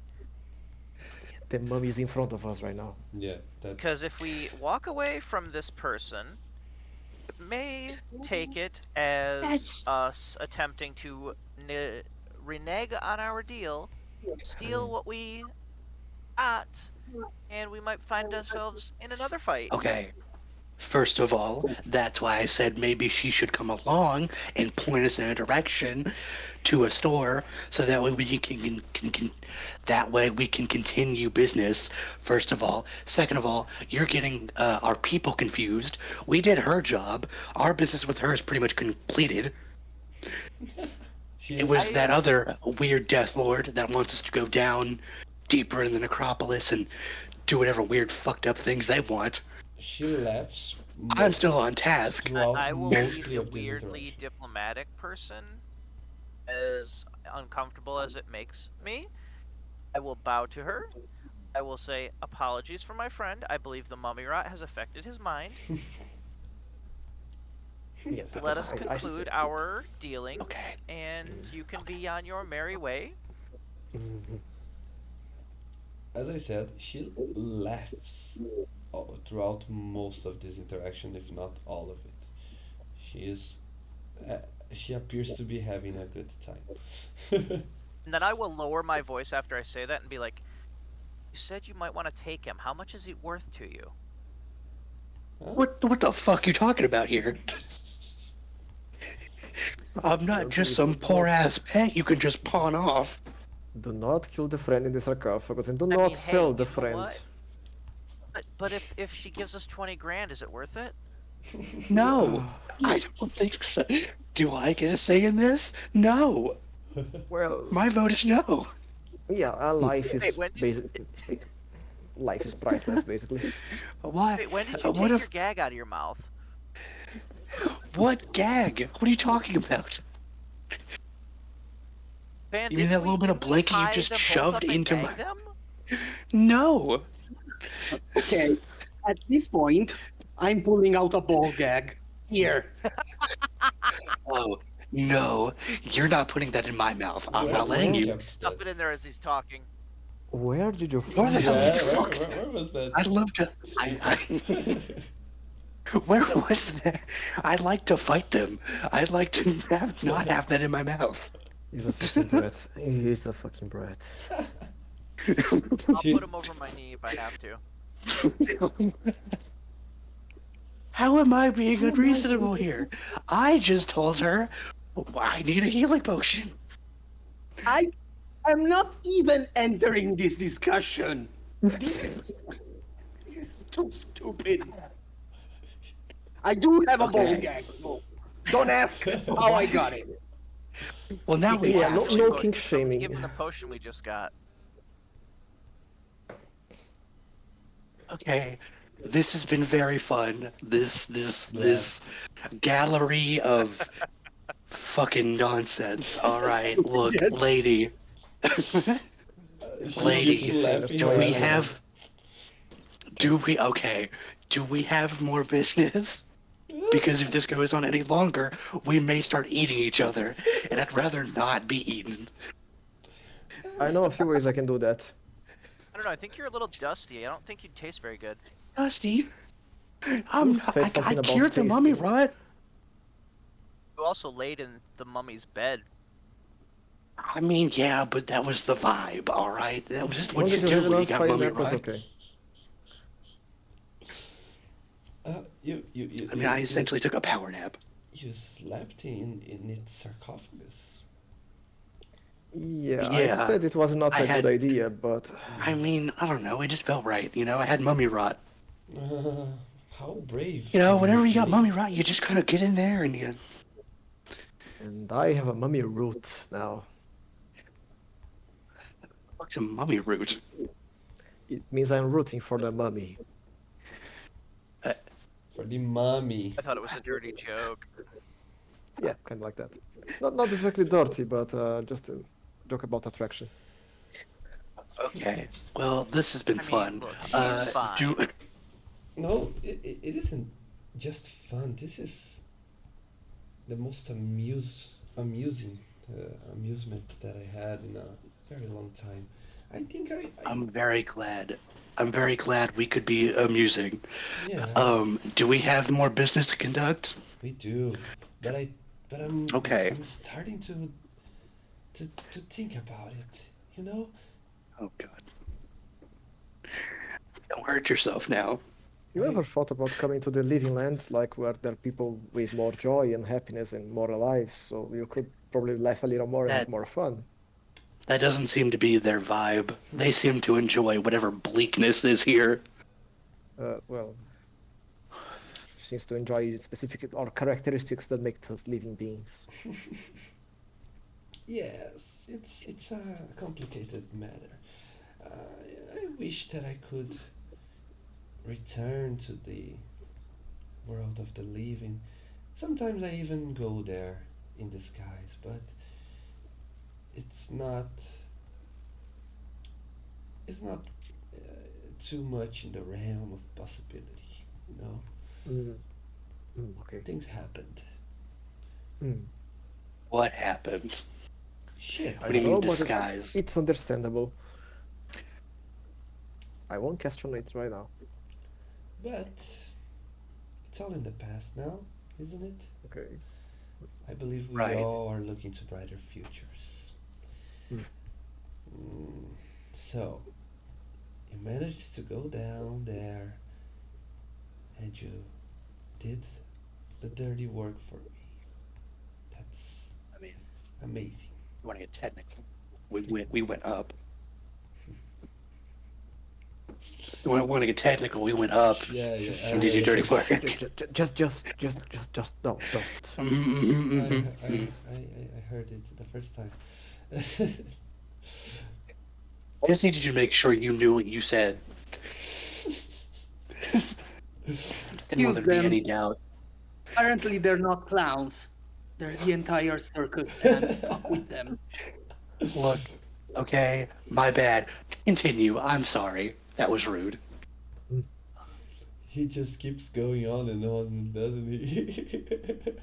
The mummy is in front of us right now. Yeah, that. Because if we walk away from this person, it may take it as That's us attempting to renege on our deal, steal what we got, and we might find ourselves in another fight. okay. First of all, that's why I said maybe she should come along and point us in a direction to a store, so that way we can that way we can continue business. First of all, second of all, you're getting our people confused. We did her job. Our business with her is pretty much completed. She It is. was that other weird Death Lord that wants us to go down deeper in the necropolis and do whatever weird fucked up things they want. She laughs I'm still on task. throughout I will be mostly the of this weirdly interaction. diplomatic person, as uncomfortable as it makes me. I will bow to her. I will say, apologies for my friend. I believe the mummy rot has affected his mind. Yeah, Let us I see. conclude our dealings, Okay. and you can be on your merry way. Mhm. As I said, she laughs throughout most of this interaction, if not all of it. She is. Uh, she appears to be having a good time. And then I will lower my voice after I say that and be like, you said you might want to take him. How much is he worth to you? Huh? What the fuck you talking about here? I'm not just some Do poor not, ass pet you can just pawn off. do not kill the friend in the sarcophagus and do I not mean, hey, sell the you know friend. what? But if she gives us 20 grand, is it worth it? No, I don't think so. Do I get a say in this? No. Well, My vote is no. yeah, life Wait, is when did basically life is priceless, basically. Why? wait, when did you What take if? your gag out of your mouth? What gag? What are you talking about? Van, You mean that little bit of didn't we blanket you tie just them both shoved up and into my? gag them? No. Okay, at this point, I'm pulling out a ball gag. Here. Oh no, you're not putting that in my mouth. I'm Where not did letting you Where you. kept Stuff that? it in there as he's talking. where did you Where the find hell did Yeah, you that? fuck? where was that? I'd love to. Where was that? I'd like to fight them. I'd like to not have that in my mouth. He's a fucking brat. He's a fucking brat. I'll She. put him over my knee if I have to. How am I being unreasonable here? I just told her I need a healing potion. I am not even entering this discussion. This is too stupid. I do have a ball Okay. gag. Don't ask how I got it. Well, now we Yeah, have no to. kink Give shaming. him the potion we just got. Okay, this has been very fun. Yeah. This gallery of fucking nonsense. All right, look, Yes. lady, She Not keeps lady, anything laughing do destroy we hard. anyone. have do Just we okay? Do we have more business? Because if this goes on any longer, we may start eating each other, and I'd rather not be eaten. I know a few ways I can do that. I don't know. I think you're a little dusty. I don't think you'd taste very good. Dusty, Who I said something about cured the mummy tasting? rot. You also laid in the mummy's bed. I mean, yeah, but that was the vibe, all right. That was just As long what you as you have do when you enough got fire mummy necklace, rot. okay. You I mean, I essentially took a power nap. you slept in its sarcophagus. Yeah, I Yeah, said it was not I a good had. idea, but I mean, I don't know. It just felt right. I had mummy rot. Uh, how brave Whenever you you got be. mummy rot, you just kind of get in there and you and I have a mummy root now. fuck some mummy root. It means I'm rooting for the mummy. Uh, For the mommy. I thought it was a dirty joke. Yeah, kind of like that. Not exactly dirty, but just a joke about attraction. okay. Well, this has been I mean, fun. look, he's Do fine. No, it isn't just fun. This is the most amusing amusement that I had in a very long time. I think I I'm very glad. I'm very glad we could be amusing. yeah, Do we have more business to conduct? we do, but Okay. I'm starting to think about it. You know, Oh God. Don't hurt yourself now. You I ever thought about coming to the living land, like where there are people with more joy and happiness and more alive, so you could probably laugh a little more and have That more fun? that doesn't seem to be their vibe. They seem to enjoy whatever bleakness is here. Well, seems to enjoy specific or characteristics that make us living beings. yes, it's a complicated matter. I wish that I could return to the world of the living. Sometimes I even go there in disguise, but it's not it's not too much in the realm of possibility. You know, Mm, okay. things happened. Mm. What happened? Shit I What do don't you mean know, happened. but disguise? it's understandable. I won't question it right now. But it's all in the past now, isn't it? Okay. I believe we Right. all are looking to brighter futures. Mm. Mm, so, you managed to go down there and you did the dirty work for me. That's I mean, amazing. you want to get technical? We went up. You want to get technical? We went up Yeah, yeah, and did your dirty work. Just don't. I, Mm-hmm, I, mm-hmm. I heard it the first time. I just needed you to make sure you knew what you said. Didn't want Excuse there to be them. any doubt. Apparently, they're not clowns. They're the entire circus, and I'm stuck with them. Look, okay, my bad. Continue. I'm sorry. That was rude. Mm. He just keeps going on, doesn't he?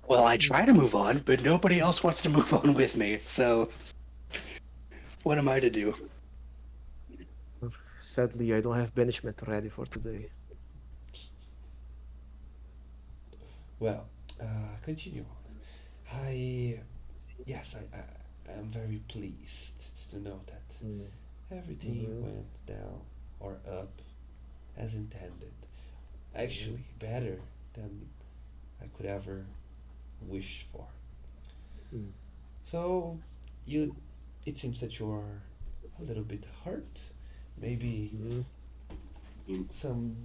Well, I try to move on, but nobody else wants to move on with me. So, what am I to do? Sadly, I don't have banishment ready for today. Well, continue on. Yes, I am very pleased to know that Mm. everything Mhm. went down or up as intended. Mhm. Actually, better than I could ever wish for. Mm. So, you, it seems that you're a little bit hurt. Maybe Mhm. some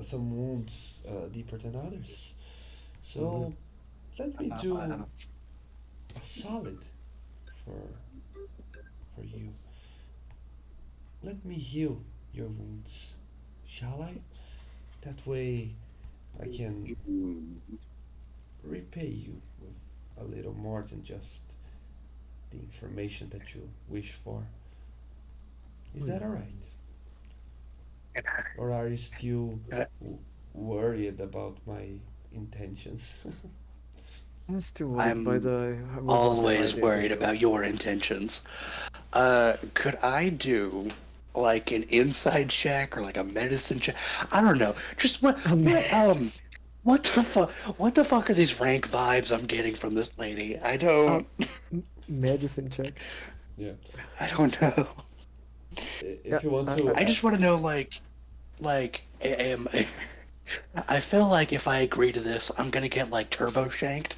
some wounds deeper than others. Mhm. So, let me do a solid for for you. Let me heal your wounds. Shall I? That way I can repay you with a little more than just the information that you wish for. Is that alright? Or are you still worried about my intentions? I'm still worried, by I'm the way. I will not deny always the worried deal. about your intentions. Could I do like an inside check or like a medicine check? I don't know. Just Amazing. what the fuck? What the fuck are these rank vibes I'm getting from this lady? Uh, don't, medicine check. Yeah. I don't know. Yeah, If you want I, to, I just want to know am I feel like if I agree to this, I'm gonna get like turbo shanked.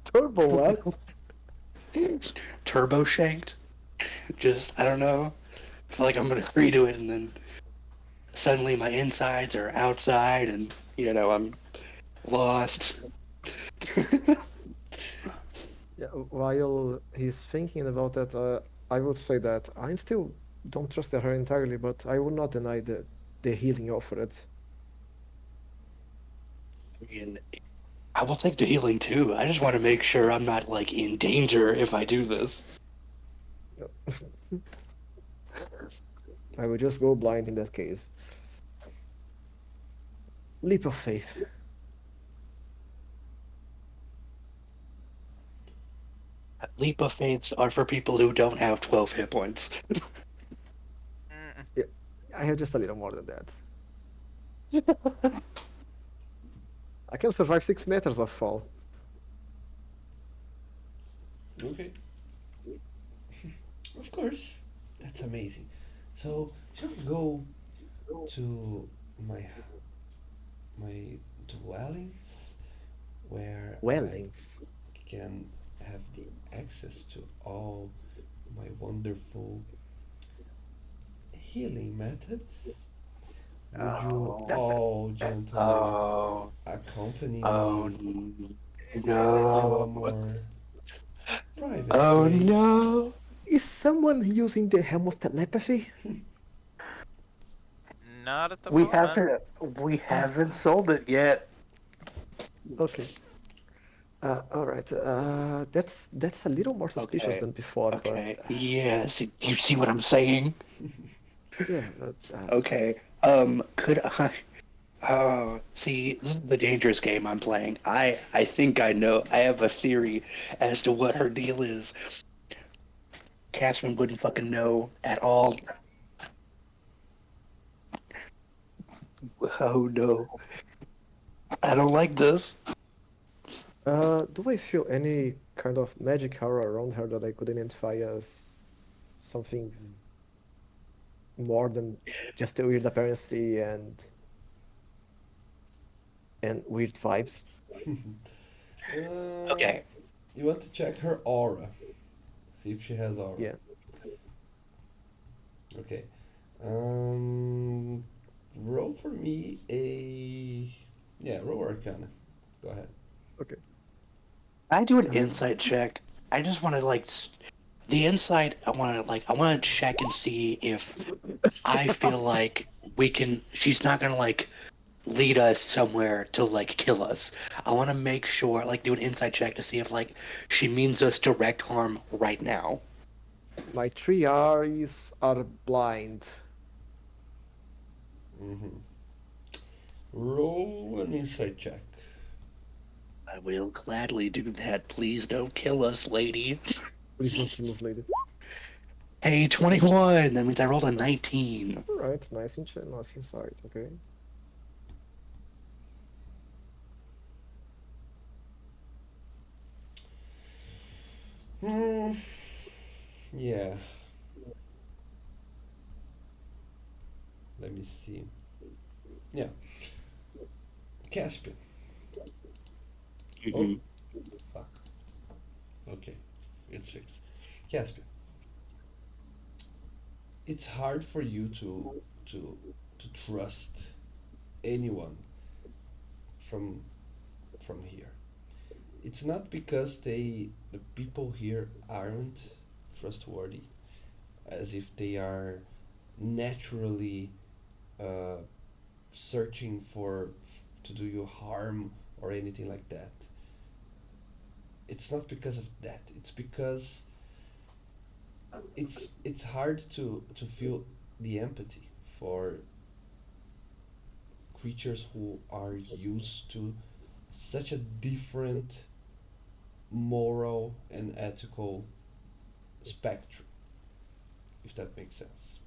Turbo what? Turbo shanked. Just I don't know. I feel like I'm gonna agree to it, and then suddenly my insides are outside, and I'm lost. Yeah, while he's thinking about that, I would say that I still don't trust her entirely, but I will not deny the healing offered. And I will take the healing too. I just want to make sure I'm not like in danger if I do this. I will just go blind in that case. Leap of faith. Leap of faiths are for people who don't have 12 hit points. Mm, Yeah, I have just a little more than that. I can survive 6 meters of fall. okay, of course, that's amazing. So, shall we go to my my dwellings where I Wellings. can have the access to all my wonderful healing methods? Would you That all gentlemen Oh, accompany oh me to a no. more private Oh place? no. is someone using the helm of telepathy? not at the We moment. haven't we Oh, haven't sold it yet. okay. All right. That's a little more suspicious Okay. than before, but Okay. Yes. Do you see what I'm saying? yeah. Okay. Could I? Oh, see, this is the dangerous game I'm playing. I think I know. I have a theory as to what her deal is. Catherine wouldn't fucking know at all. Oh no, I don't like this. Do I feel any kind of magic aura around her that I could identify as something more than just a weird appearance and weird vibes? uh, Okay, you want to check her aura, see if she has aura. Yeah. Okay. Um, roll for me a roll Arcana. Go ahead. Okay. I do an Uh, insight check. I just want to the insight. I want to check and see if I feel like we can. She's not gonna lead us somewhere to kill us. I want to make sure do an insight check to see if she means us direct harm right now. my 3 eyes are blind. Mm-hmm. Roll an insight check. I will gladly do that. Please don't kill us, lady. Please don't kill us, lady. Hey, 21. That means I rolled a 19. All right, nice insight. Okay. Hmm. Yeah. Let me see. Yeah. Caspian. Oh, Hmm. fuck. Okay. It's fixed. Caspian. It's hard for you to to trust anyone from from here. It's not because the people here aren't trustworthy, as if they are naturally uh, searching for to do you harm or anything like that. It's not because of that. It's because it's hard to feel the empathy for creatures who are used to such a different moral and ethical spectrum, if that makes sense.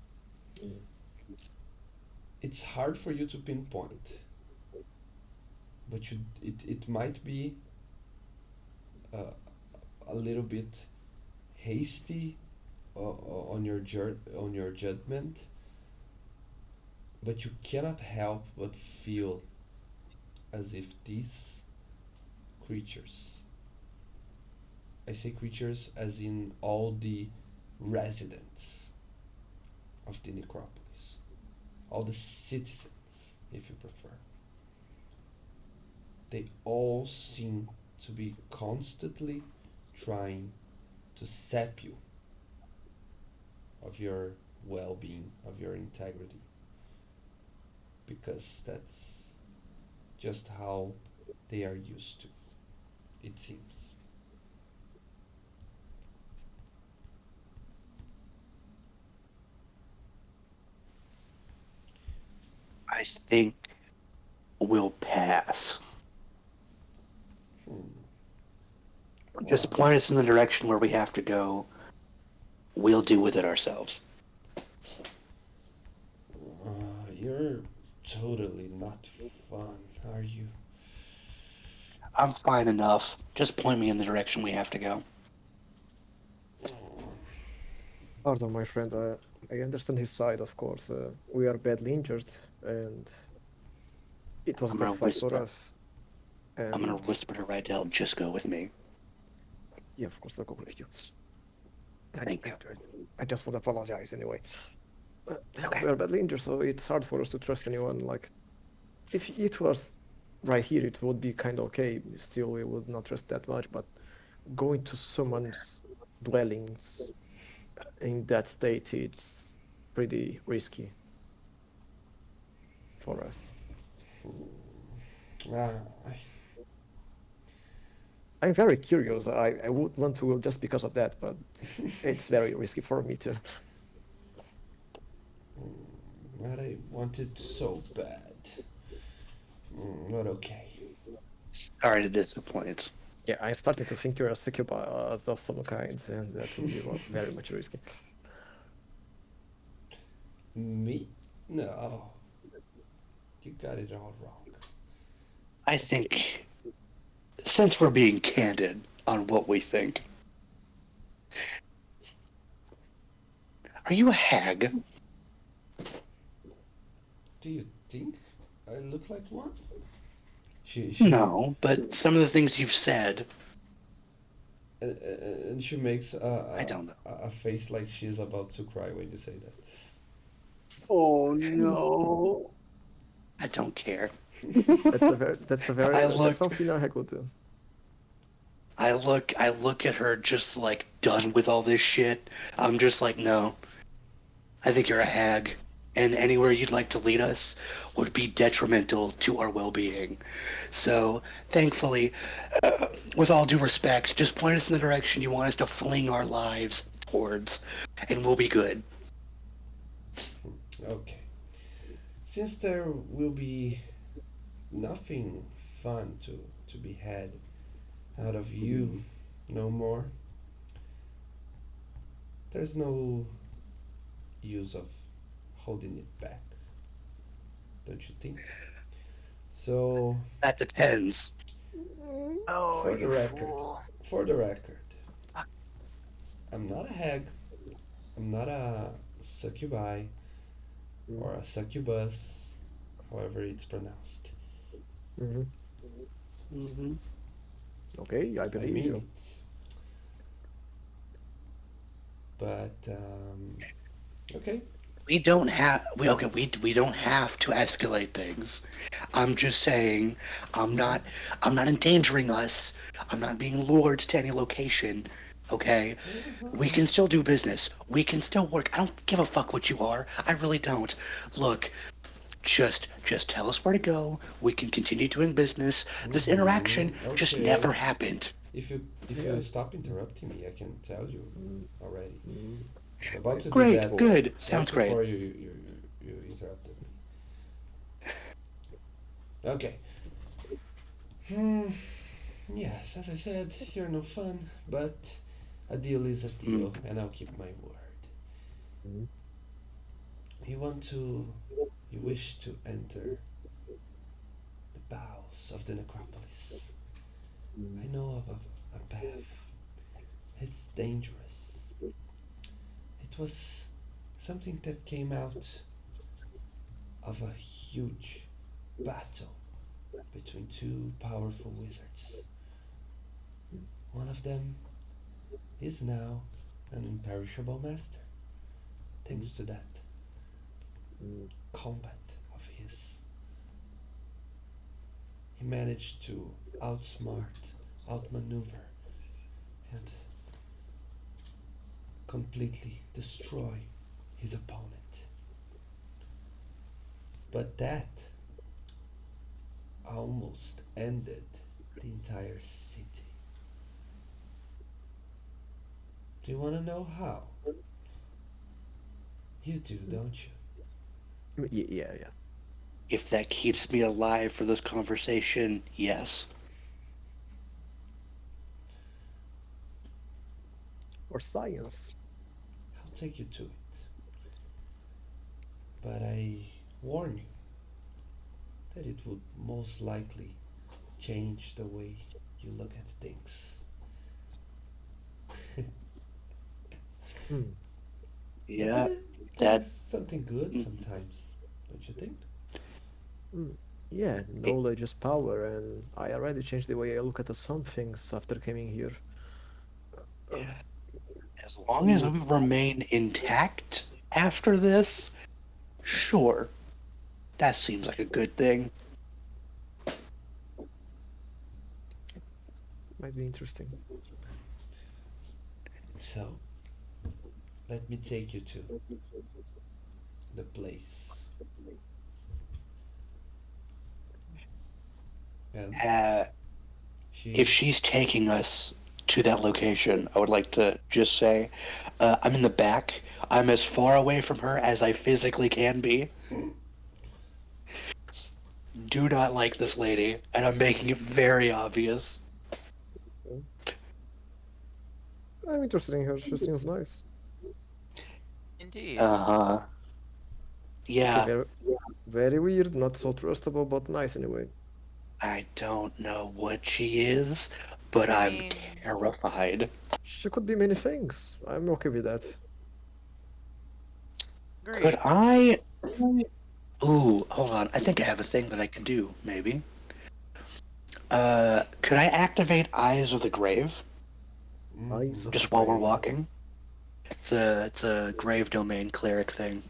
It's hard for you to pinpoint, but it might be uh, a little bit hasty on on your judgment, but you cannot help but feel as if these creatures, I say creatures as in all the residents of the necropolis, all the citizens, if you prefer, they all seem to be constantly trying to sap you of your well being, of your integrity, because that's just how they are used to, it seems. I think we'll pass. Hmm. Just Wow. point us in the direction where we have to go. We'll deal with it ourselves. You're totally not fun, are you? I'm fine enough. Just point me in the direction we have to go. Pardon, my friend. I understand his side, of course. We are badly injured, and it was a I'm tough gonna fight for whisper. us. I'm gonna And whisper to Rydell, just go with me. yeah, of course, I'll go with you. I, Thank I, you. I just want to apologize anyway. Uh, Okay. we are badly injured, so it's hard for us to trust anyone. Like, if it was right here, it would be kind of okay. Still, we would not trust that much. But going to someone's dwellings in that state, it's pretty risky for us. Ah, I, I'm very curious. I would want to go just because of that, but it's very risky for me too. but I wanted so bad. Not okay. Sorry to disappoint. Yeah, I'm starting to think you're a succubus of some kind, and that would be very much risky. Me? No, you got it all wrong. I think, since we're being candid on what we think, are you a hag? Do you think I look like one? She No, but some of the things you've said, and she makes I don't know. a face like she's about to cry when you say that. Oh no. I don't care. That's I something I could do. I look at her just like done with all this shit. I'm just like, no, I think you're a hag, and anywhere you'd like to lead us would be detrimental to our well-being. So, thankfully, with all due respect, just point us in the direction you want us to fling our lives towards, and we'll be good. Okay. Since there will be nothing fun to be had out of you no more, there's no use of holding it back, don't you think? So, That depends. Oh, for the you record, fool. for the record, I'm not a hag, I'm not a succubi or a succubus, however it's pronounced. Hmm. Hmm. Okay, I I believe mean you. it. But, okay. We don't have to escalate things. I'm just saying I'm Mm-hmm. not I'm not endangering us. I'm not being lured to any location. Okay? We can still do business. We can still work. I don't give a fuck what you are. I really don't. Look, just tell us where to go. We can continue doing business. This interaction just never Okay. happened. If you stop interrupting me, I can tell you already. Mm, I'm about to do Great, that cool. good. right Sounds great. before you interrupted me. Okay. Hmm. Yes, as I said, you're no fun, but a deal is a Mm. deal, and I'll keep my word. Mm, You want to, you wish to enter the bowels of the necropolis. I mm, know of a path. It's dangerous. It was something that came out of a huge battle between two powerful wizards. One of them is now an imperishable master, mm, thanks to that mm. combat of his. He managed to outsmart, outmaneuver, and completely destroy his opponent. But that almost ended the entire city. Do you want to know how? You do, don't you? Yeah, yeah. If that keeps me alive for this conversation, yes. Or science. I'll take you to it. But I warn you that it would most likely change the way you look at things. Mm, But Yeah, that is that. something good Mm, sometimes, don't you think? mm. Yeah, it, knowledge is power, and I already changed the way I look at some things after coming here. Uh, yeah. As long as you, we remain intact after this, sure. That seems like a good thing. might be interesting. So, let me take you to the place. And Uh, if she. she's taking us to that location, I would like to just say I'm in the back. I'm as far away from her as I physically can be. Do not like this lady, and I'm making it very obvious. Okay. I'm interested in her. She seems nice. Indeed. Uh huh. Okay, Yeah, very weird, not so trustable, but nice anyway. I don't know what she is, but I I'm mean, terrified. She could be many things. I'm okay with that. Could agreed. I? Ooh, hold on. I think I have a thing that I could do, maybe. Could I activate Eyes of the Grave Eyes of the just while we're grave. walking? It's a grave domain cleric thing.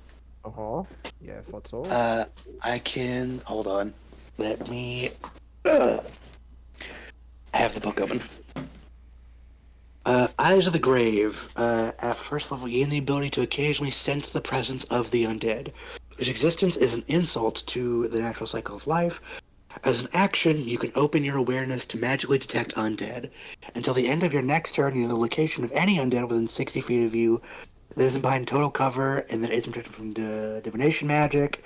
Uh-huh. Yeah, I thought so. Uh, I can hold on. Let me. Uh, I have the book open. Eyes of the Grave. At first level, you gain the ability to occasionally sense the presence of the undead, whose existence is an insult to the natural cycle of life. As an action, you can open your awareness to magically detect undead. Until the end of your next turn, you know the location of any undead within 60 feet of you that isn't behind total cover and that isn't protected from divination magic.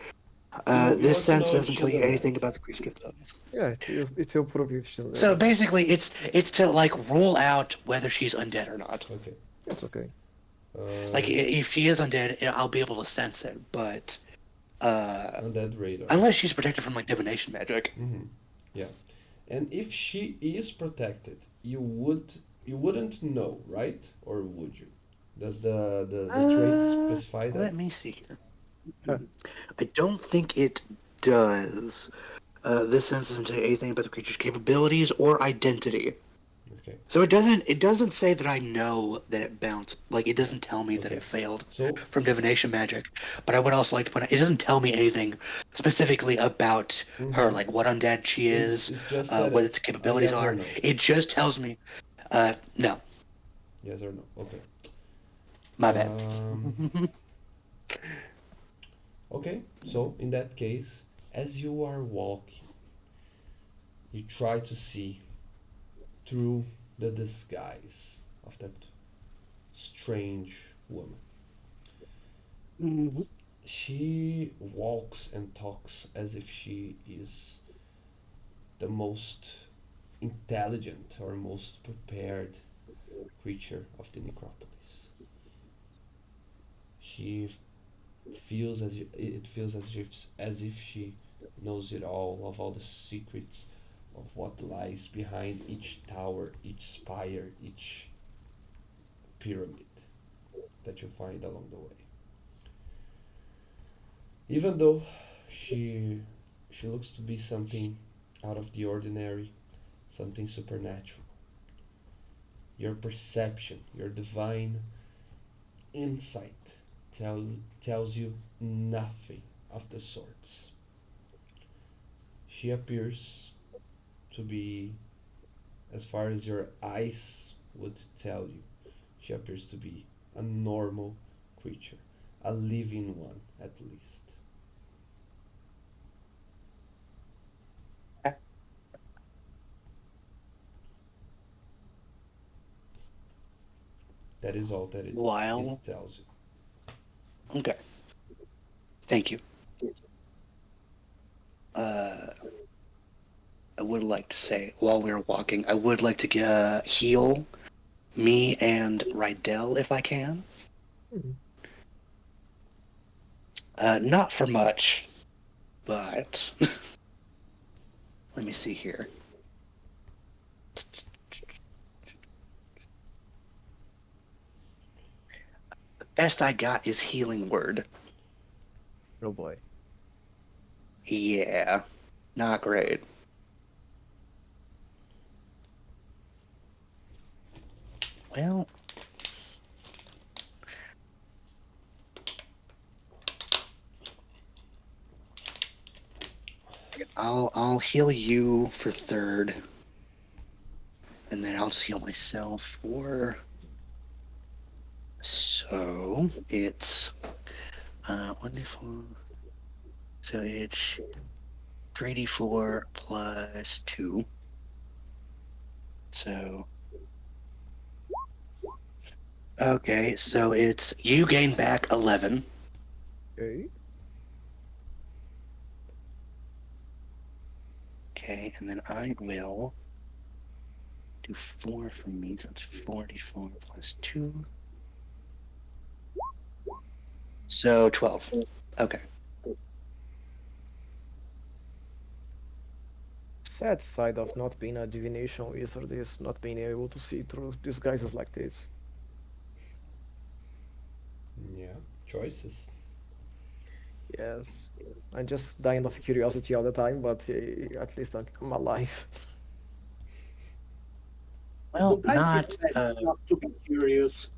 You This want to sense know if doesn't tell she's you anything undead. about the creature's capabilities. Yeah, it will prove if she's dead So or not. basically, it's to like rule out whether she's undead or not. Okay. It's okay. Like Uh, if she is undead, I'll be able to sense it. But uh, undead radar. unless she's protected from like divination magic, Mm-hmm. Yeah. And if she is protected, you wouldn't know, right? Or would you? Does the trait specify that? let me see here. Huh. I don't think it does. This sense doesn't tell you anything about the creature's capabilities or identity. Okay. So it doesn't say that I know that it bounced. Like it doesn't tell me that Okay. it failed So from divination magic. But I would also like to point out it doesn't tell me anything specifically about her, mm-hmm. like what undead she Is is, is just that what its a capabilities yes or are. no? It just tells me no. Yes or no? Okay. My bad. Um, okay, so in that case, as you are walking, you try to see through the disguise of that strange woman. Mhm. She walks and talks as if she is the most intelligent or most prepared creature of the necropolis. She feels as it feels as if she knows it all the secrets of what lies behind each tower, each spire, each pyramid that you find along the way. Even though she she looks to be something out of the ordinary, something supernatural. Your perception, your divine insight tell, tells you nothing of the sorts. She appears to be, as far as your eyes would tell you, she appears to be a normal creature, a living one at least. That is all that it While tells you. okay, thank you. Uh, I would like to say while we are walking, I would like to heal me and Rydell if I can. Mhm. Not for much, but let me see here. The best I got is healing word. Oh boy. Yeah, not great. Well, I'll heal you for third, and then I'll just heal myself for. So it's 1d4. So it's 3d4 plus 2. So okay, so it's you gain back 11. Okay. Okay, and then I will do 4 for me, so it's 44 plus 2. So 12. Okay. Sad side of not being a divination wizard is not being able to see through disguises like this. Yeah, choices. Yes. I'm just dying of curiosity all the time, but at least I'm alive. Well, Sometimes it's not best not to be curious.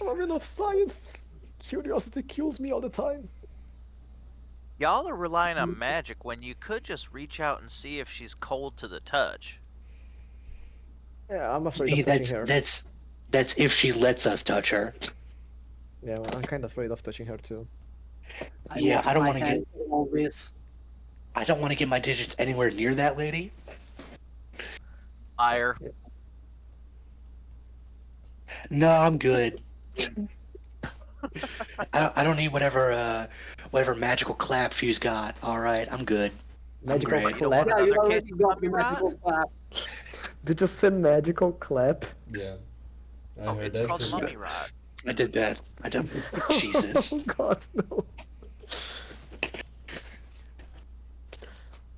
I'm a man of science. Curiosity kills me all the time. Y'all are relying on magic when you could just reach out and see if she's cold to the touch. Yeah, I'm afraid see of touching that's her. that's that's if she lets us touch her. Yeah, I'm kind of afraid of touching her too. I Yeah, wash my hands of all this. I don't want to get my digits anywhere near that lady. Liar. Yeah. No, I'm good. I don't need whatever magical clap she's got. All right, I'm good. I'm Magical What, great. you don't want clap. Yeah, you another case already of got mummy the rot? magical clap. Did you say magical clap? Yeah, I Oh, heard it's that called too. mummy rot. I did that. I did. Jesus. Oh God, no.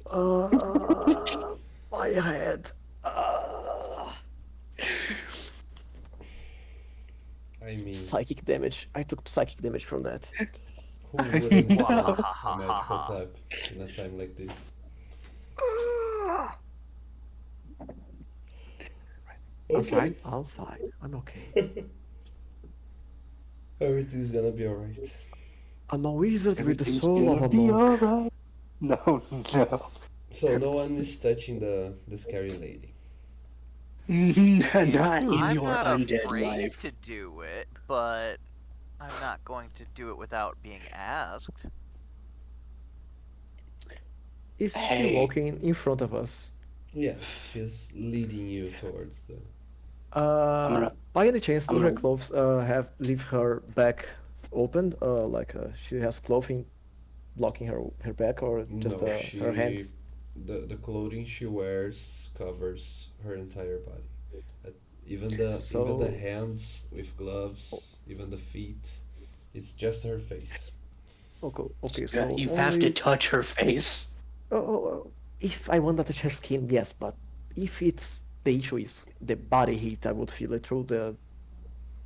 Uh, my head. I mean, Psychic damage. I took psychic damage from that. who I wouldn't love know. a magical Wahahaha. clap in a time like this? I'm Okay, fine. I'm fine. I'm okay. everything's gonna be alright. I'm a wizard with the Everything's soul of gonna a be monk. alright. No, no. So no one is touching the scary lady. I mean, Not in I'm your not undead afraid life. to do it, but I'm not going to do it without being asked. Is she Hey, walking in front of us? Yes, she's leading you towards the. I'm gonna, By any chance, I'm do her gonna. clothes have leave her back open? Like she has clothing blocking her back, or just No, her she. hands? The clothing she wears covers her entire body. Uh, even the So, hands with o- gloves, even the feet. It's just her face. okay, okay. Yeah, So you have to only touch her face. if I want to touch her skin, yes. But if it's the issue is the body heat, I would feel it through the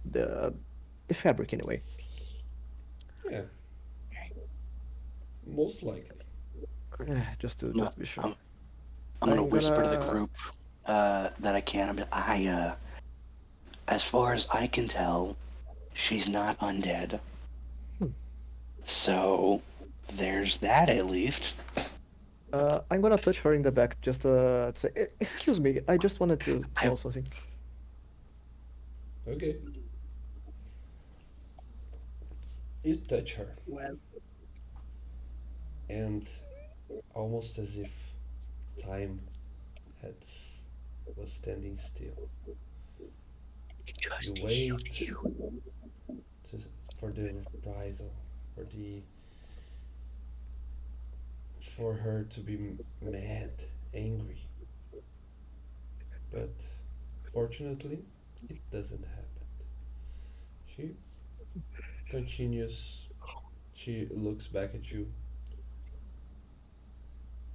the fabric anyway. Yeah, most likely. Just to be sure. I'm, I'm gonna I'm whisper to the gonna. group that I can. As far as I can tell, she's not undead. Hmm. So there's that at least. I'm gonna touch her in the back just to say, Excuse me, I just wanted to I know something." Okay, you touch her, Well, and almost as if time had was standing still, you just healed wait you. to, for the reprisal, for the for her to be mad, angry, but fortunately, it doesn't happen. She continues. She looks back at you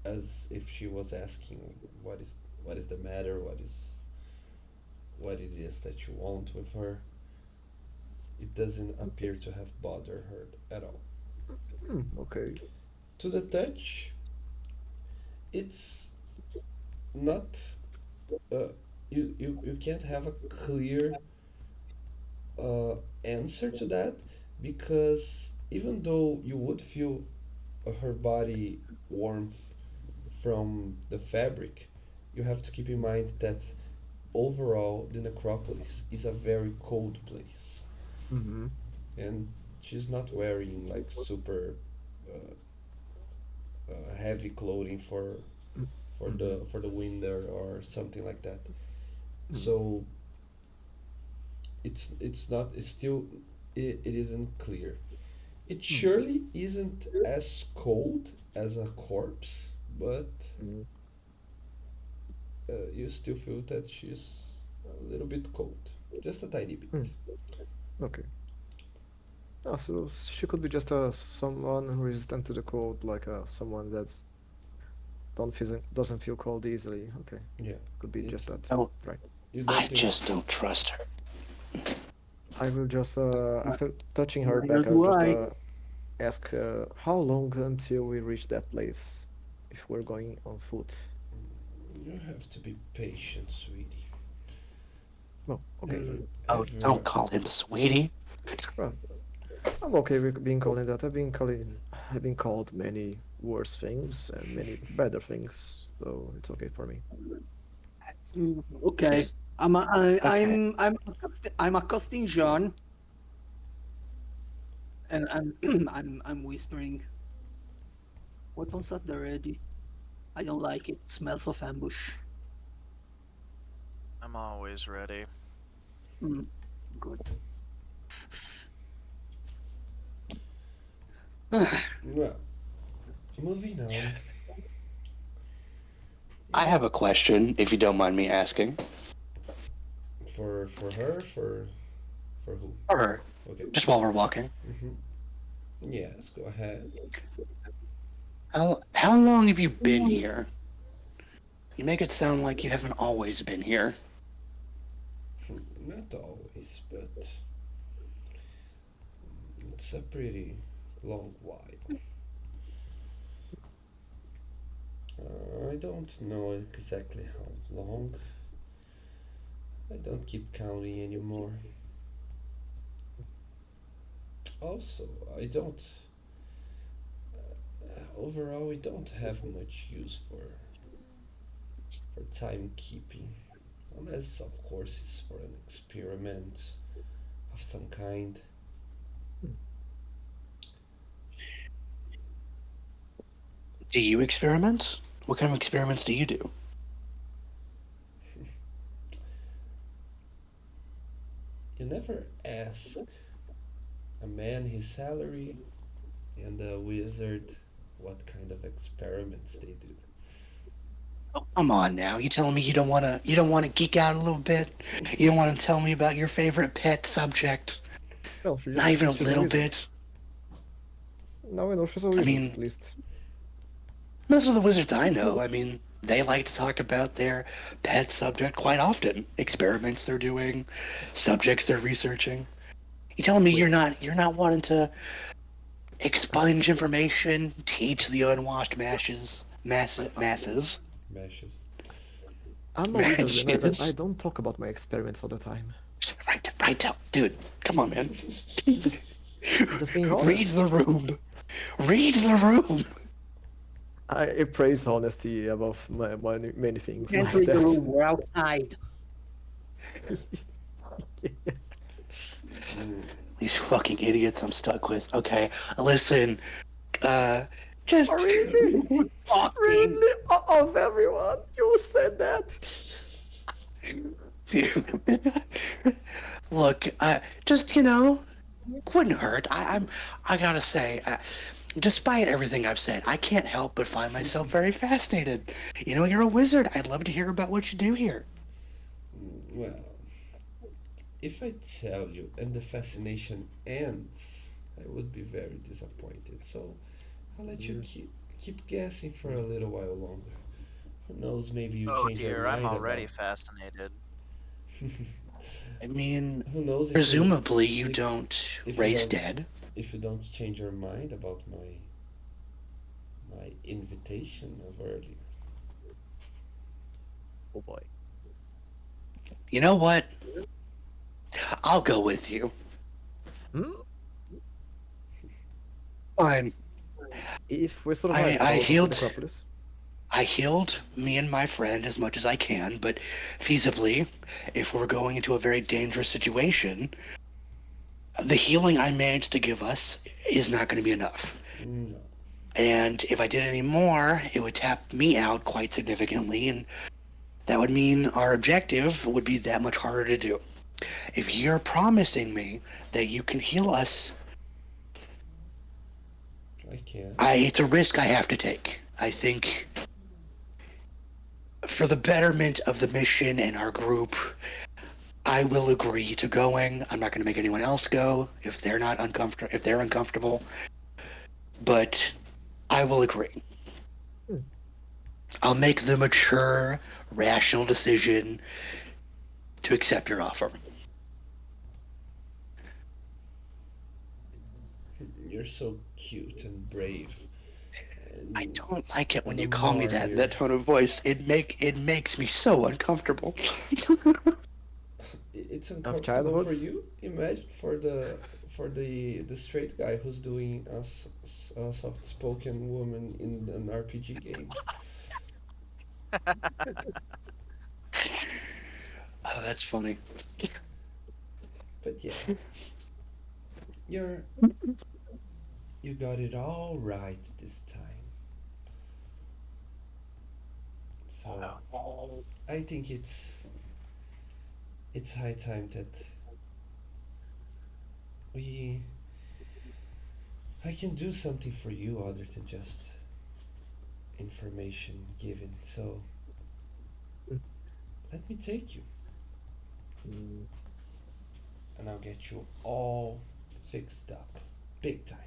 as if she was asking, what is the matter? What it is that you want with her?" It doesn't appear to have bothered her at all. Hmm, okay. To the touch, it's not. Uh, you can't have a clear uh, answer to that, because even though you would feel her body warmth from the fabric, you have to keep in mind that overall the necropolis is a very cold place, Mm-hmm. and she's not wearing like super uh, heavy clothing Mm-hmm. for the winter or something like that. Mm-hmm. So it's still, it isn't clear. It surely isn't as cold as a corpse, but Mm-hmm. you still feel that she's a little bit cold, just a tiny bit. Mm. Okay. Oh, so she could be just someone resistant to the cold, like someone that doesn't feel cold easily. Okay, Yeah, could be just it's that, Oh, right? you I don't think. just don't trust her. I will just after touching her neither back, I'll do just I. ask how long until we reach that place, if we're going on foot. You have to be patient, sweetie. Well, okay. Ever, Oh, ever. don't call him sweetie. Well, I'm okay with being calling that. I've been called many worse things and many better things, so it's okay for me. Okay. Just okay. I'm accosting Jean, and I'm whispering, "Weapons at the ready. I don't like it. Smells of ambush." I'm always ready. Mm, good. Well, moving on. You I get have a question, if you don't mind me asking. for her for who? For her, Okay. just while we're walking. Mhm. Yes, go ahead. How long have you been here? You make it sound like you haven't always been here. Not always, but it's a pretty long while. I don't know exactly how long. I don't keep counting anymore. Also, I don't. overall, we don't have much use for timekeeping, unless, of course, it's for an experiment of some kind. Do you experiment? What kind of experiments do you do? You never ask a man his salary and a wizard what kind of experiments they do. Oh, come on now. You telling me you don't wanna geek out a little bit? You don't wanna tell me about your favorite pet subject? Well, Not even a she's a little wizard. bit. Now I know she's a I wizard, mean, at least. most of the wizards I know, I mean, they like to talk about their pet subject quite often. Experiments they're doing, subjects they're researching. You telling me Wait, you're not wanting to expunge information, teach the unwashed masses, Meshes. I'm a wizard and I masses. don't talk about my experiments all the time. Right down, dude. Come on, man. Just just being Read honest. the room. Read the room. I praise honesty above many things Can't like read the that. room. We're outside. Mm, These fucking idiots I'm stuck with. Okay, listen. Uh, Oh, just really? Talking. Really? Of everyone? You said that? look. Just wouldn't hurt. I gotta say, despite everything I've said, I can't help but find myself very fascinated. You're a wizard. I'd love to hear about what you do here. well, if I tell you and the fascination ends, I would be very disappointed. So I'll let you Mm, keep guessing for a little while longer. Who knows? Maybe you Oh change your dear, I'm mind already about. fascinated. I mean, Who knows presumably you if don't if you raise don't dead. if you don't change your mind about my invitation of earlier. oh boy. You know what? I'll go with you. Hmm? Fine. If we survive I to I go to the healed Necropolis. I healed me and my friend as much as I can, but feasibly, if we're going into a very dangerous situation, the healing I managed to give us is not going to be enough. No. And if I did any more, it would tap me out quite significantly, and that would mean our objective would be that much harder to do. If you're promising me that you can heal us, I can. it's a risk I have to take. I think for the betterment of the mission and our group, I will agree to going. I'm not going to make anyone else go if they're not uncomfortable. If they're uncomfortable, but I will agree. Hmm. I'll make the mature, rational decision to accept your offer. You're so cute and brave. I And don't like it when and you I'm call me more that in here. that tone of voice. It makes me so uncomfortable. It's Of uncomfortable childhood? for you. Imagine for the straight guy who's doing a soft spoken woman in an RPG game. Oh, that's funny. But yeah, you're you got it all right this time. So I think it's high time that we I can do something for you other than just information given. So let me take you, Mm, and I'll get you all fixed up, big time.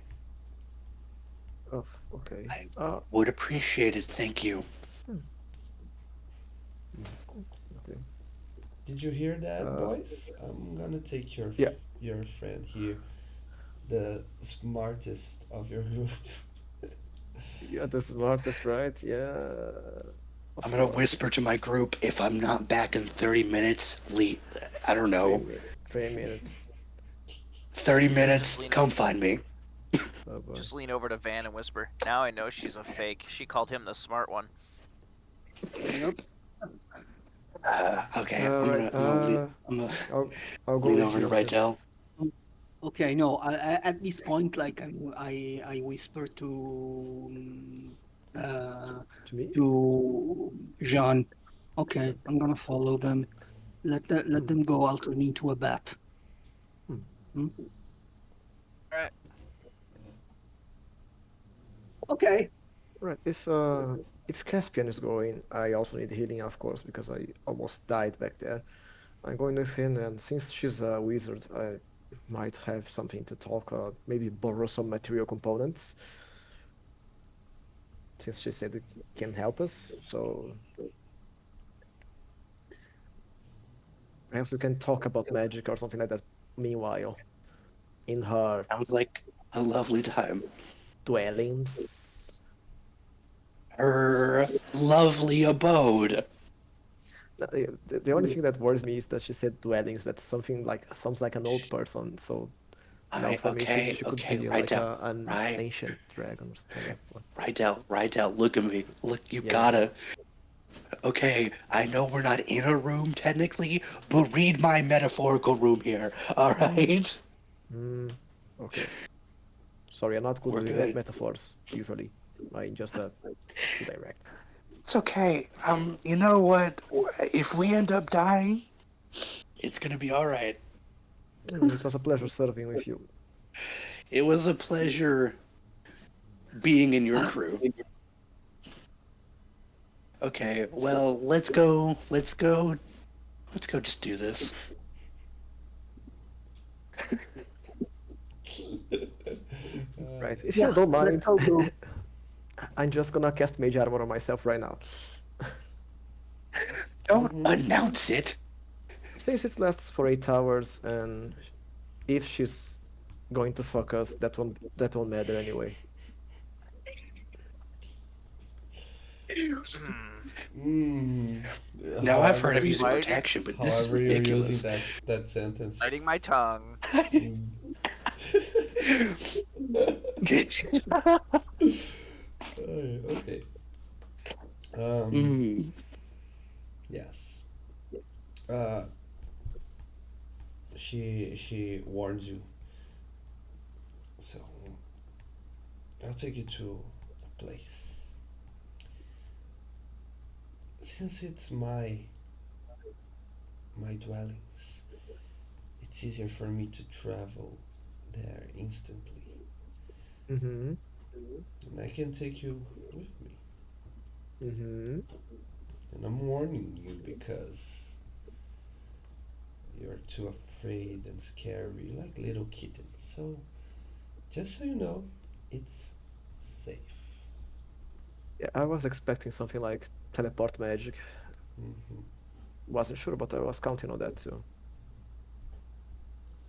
oh, okay. I would appreciate it. Thank you. Hmm, okay. Did you hear that, Uh, boys? I'm gonna take yeah, your friend here, the smartest of your group. yeah, the smartest, right? Yeah, I'm of gonna course. whisper to my group if I'm not back in 30 minutes. I don't Three know. mi 3 minutes. 30 You're minutes. just leaning. Come find me. Oh boy. Just lean over to Van and whisper, "Now I know she's a fake. She called him the smart one." Yep. Okay, All right. I'm gonna I'll I'll go lean with over to you since Rydell. Okay, no. At this point, like I whisper uh, to me. to Jean. Okay, I'm gonna follow them. Let Hmm. them go. I'll turn into a bat. Hmm. Hmm? All right. Okay. Right. If Caspian is going, I also need healing, of course, because I almost died back there. I'm going with him, and since she's a wizard, I might have something to talk. Maybe borrow some material components, since she said it can help us. So perhaps we can talk about magic or something like that. Meanwhile, in her Sounds like a lovely time. dwellings. Her lovely abode. The only thing that worries me is that she said dwellings. That's something like sounds like an old person. So now for me, Okay, she could okay, be like Rydell. an Right, ancient dragon or something like that. But Rydell, look at me. Look, you yeah, gotta. Okay, I know we're not in a room technically, but read my metaphorical room here. All right, mm, okay. Sorry, I'm not good we're with good. metaphors usually. I'm just too direct. It's okay. You know what? If we end up dying, it's gonna be all right. It was a pleasure serving with you. It was a pleasure being in your crew. Okay, well, let's go. Let's go. Let's go. Just do this. Right. If you Yeah. don't Let's mind, all go. I'm just gonna cast Mage Armor on myself right now. Don't announce it. Since it lasts for 8 hours, and if she's going to fuck us, that won't matter anyway. Mm, Now I've heard of however, using Biting, protection, but this is however you're using ridiculous. that sentence. biting my tongue. Mm. Okay. Um. Mm. Yes. Uh. She warns you. So I'll take you to a place. Since it's my dwellings, it's easier for me to travel there instantly, Mm-hmm. and I can take you with me. Mm-hmm. And I'm warning you because you're too afraid and scary, like little kittens. So just so you know, it's safe. Yeah, I was expecting something like teleport magic. Hmm. Wasn't sure, but I was counting on that too.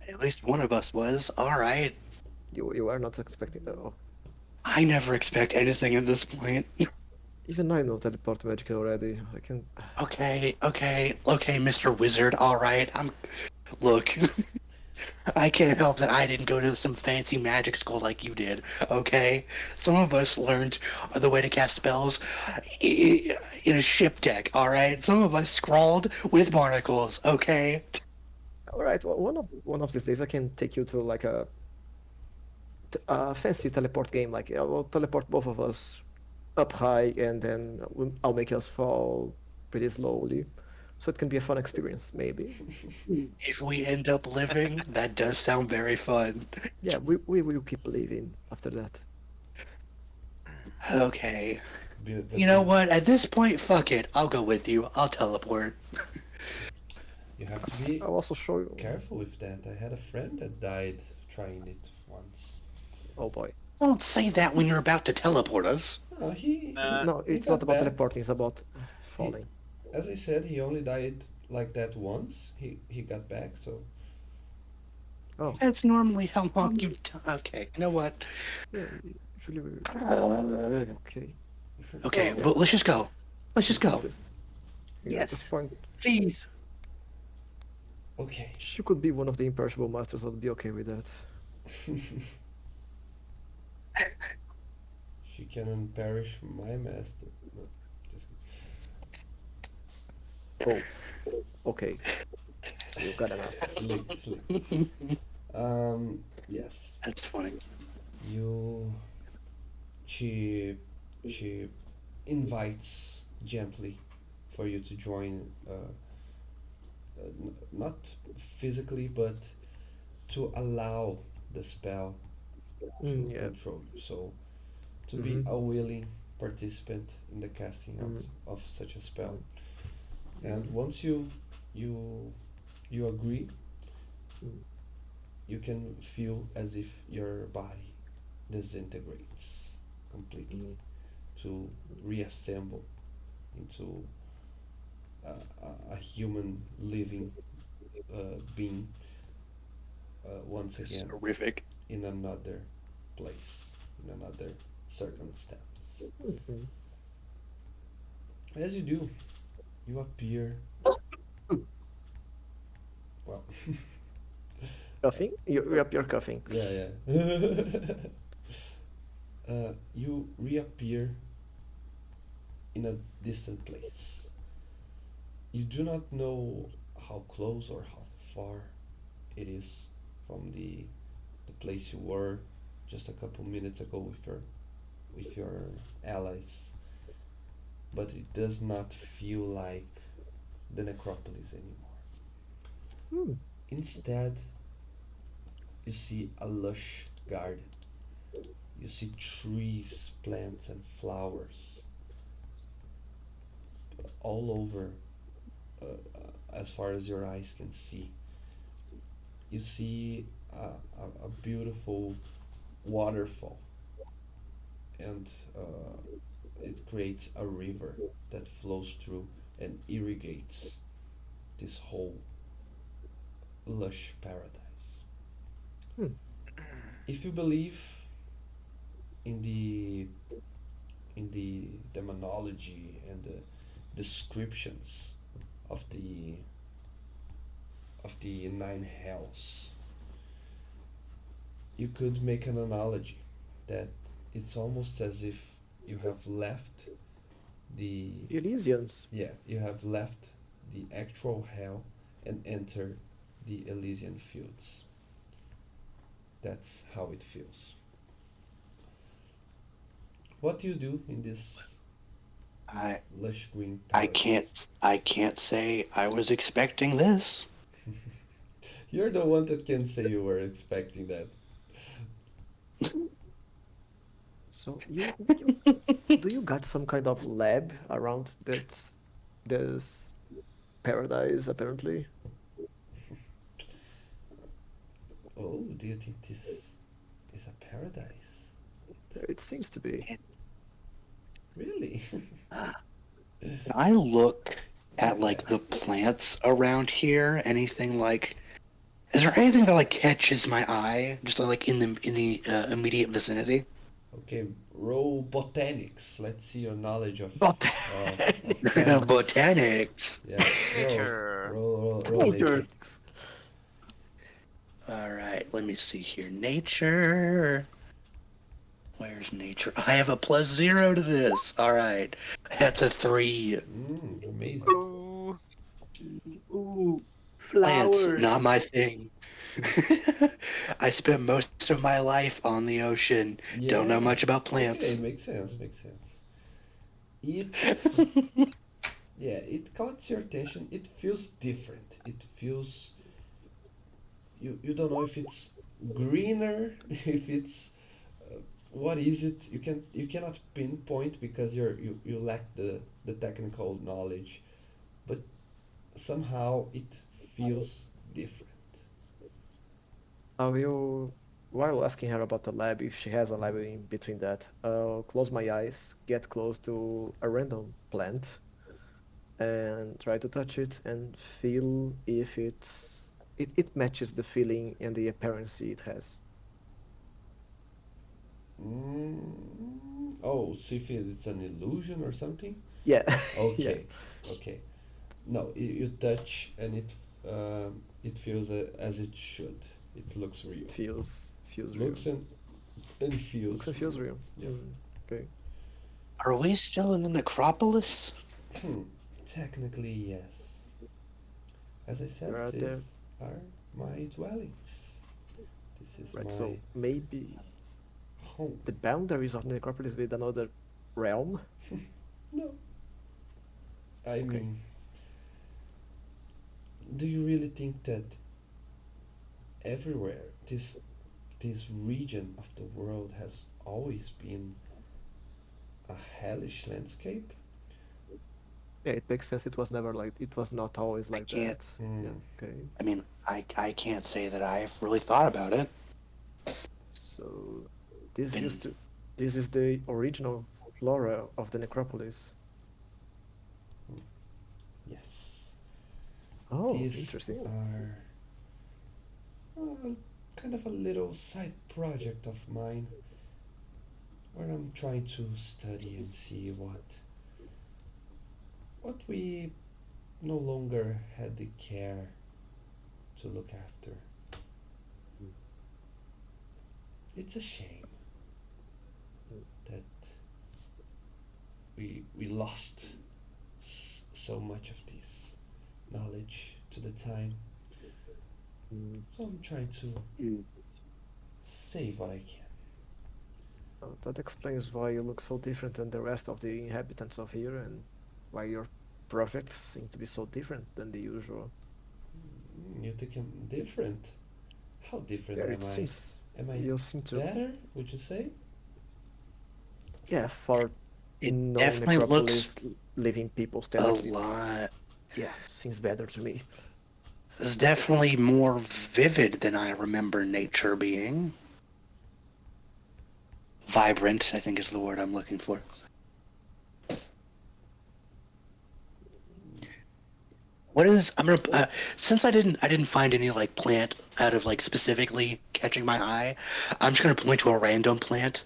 At least one of us was. All right. You are not expecting. Oh, I never expect anything at this point. even I know teleport magic already. I can. Okay, Mr. Wizard. All right. Look. I can't help that I didn't go to some fancy magic school like you did. Okay. Some of us learned the way to cast spells in a ship deck. All right. Some of us scrawled with barnacles. Okay. All right. Well, one of these days I can take you to like a fancy teleport game. Like I'll teleport both of us up high, and then I'll make us fall pretty slowly, so it can be a fun experience. Maybe. If we end up living, that does sound very fun. Yeah, we will keep living after that. Okay. You But know what? At this point, fuck it. I'll go with you. I'll teleport. you have to be I'll also show you. careful with that. I had a friend that died trying it once. Oh boy. Don't say that when you're about to teleport us. No, Nah, No, he it's not got about back. teleporting. It's about He, falling. as I said, he only died like that once. He got back. So Oh, That's normally how long you. Okay. You know what? yeah. Usually we. Uh, Okay. okay. Oh, Yeah. Well, let's just go. Let's just At go. this. Yeah. At this yes. point, Please. okay. she could be one of the imperishable masters. I'd be okay with that. She can perish my master. No, just Oh, okay. You got enough. sleep, sleep. Yes. That's funny. You. She. She invites gently for you to join. Not physically, but to allow the spell to Yeah. control you. So to be Mm-hmm. a willing participant in the casting Mm-hmm. of such a spell. And Mm-hmm. once you you agree, you can feel as if your body disintegrates completely Mm-hmm. to reassemble into a human living being once It's again horrific. in another place, in another circumstance. Mm-hmm. As you do, you appear, well, Coughing? You up your coughing. yeah, yeah. You reappear in a distant place. You do not know how close or how far it is from the place you were just a couple minutes ago with your allies, but it does not feel like the necropolis anymore. Hmm. Instead, you see a lush garden. You see trees, plants, and flowers all over, as far as your eyes can see. You see a beautiful waterfall, and it creates a river that flows through and irrigates this whole lush paradise. Hmm. If you believe in the demonology and the descriptions of the nine hells, you could make an analogy that it's almost as if you have left the Elysians. you have left the actual hell and entered the Elysian fields. That's how it feels. What do you do in this I lush green I paradise? can't say I was expecting this. You're the one that can say you were expecting that. So you do you got some kind of lab around that this paradise apparently? Oh, do you think this is a paradise? It seems to be. Really? Can I look at Yeah. like the plants around here? Anything like is there anything that like catches my eye just like in the immediate vicinity? Okay, roll botanics. Let's see your knowledge of Botanics. plants. Botanics. Yeah, roll, Nature. roll nature. Nature. Botanics. All right, let me see here. Nature. Where's nature? I have a +0 to this. All right, that's a 3. Amazing. Ooh. Ooh, Plants, flowers. not my thing. I spent most of my life on the ocean. Don't know Yeah. much about Okay, plants. makes sense. Makes sense. It, yeah, it caught your attention. It feels different. It feels you don't know if it's greener, if it's what is it. You cannot pinpoint because you lack the technical knowledge, but somehow it feels different. I will, while asking her about the lab, if she has a lab in between that, I'll close my eyes, get close to a random plant, and try to touch it and feel if it matches the feeling and the appearance it has. Oh, see if it's an illusion or something. Yeah, yeah, Okay, okay. No, you touch and it feels as it should. It looks real. feels real. Looks and and feels Looks and feels real. real. Yeah. Mm, okay. Are we still in the necropolis? Hmm. Technically, yes. As I said, You're out there, these are my dwellings. This is right? my So maybe home. the boundaries of the necropolis with another realm. No, I Okay. mean, do you really think that everywhere this region of the world has always been a hellish landscape? Yeah, it makes sense. It was never like it was not always I like can't. that. Yeah. Hmm. Okay. I mean, I can't say that I've really thought about it. So this Been used to this is the original flora of the necropolis. Yes. Oh, These interesting. are kind of a little side project of mine where I'm trying to study and see what we no longer had the care to look after. It's a shame that we lost so much of this knowledge to the time. Mm, So I'm trying to mm, save what I can. that explains why you look so different than the rest of the inhabitants of here and why your projects seem to be so different than the usual. You think I'm different? How different Yeah, am it I? seems Am I you seem to. better, would you say? Yeah, for it definitely looks non-necropolis living people a standards, it lot. yeah seems better to me. It's definitely more vivid than I remember nature being. Vibrant, I think is the word I'm looking for. What is I'm gonna since I didn't find any like plant out of like specifically catching my eye. I'm just gonna point to a random plant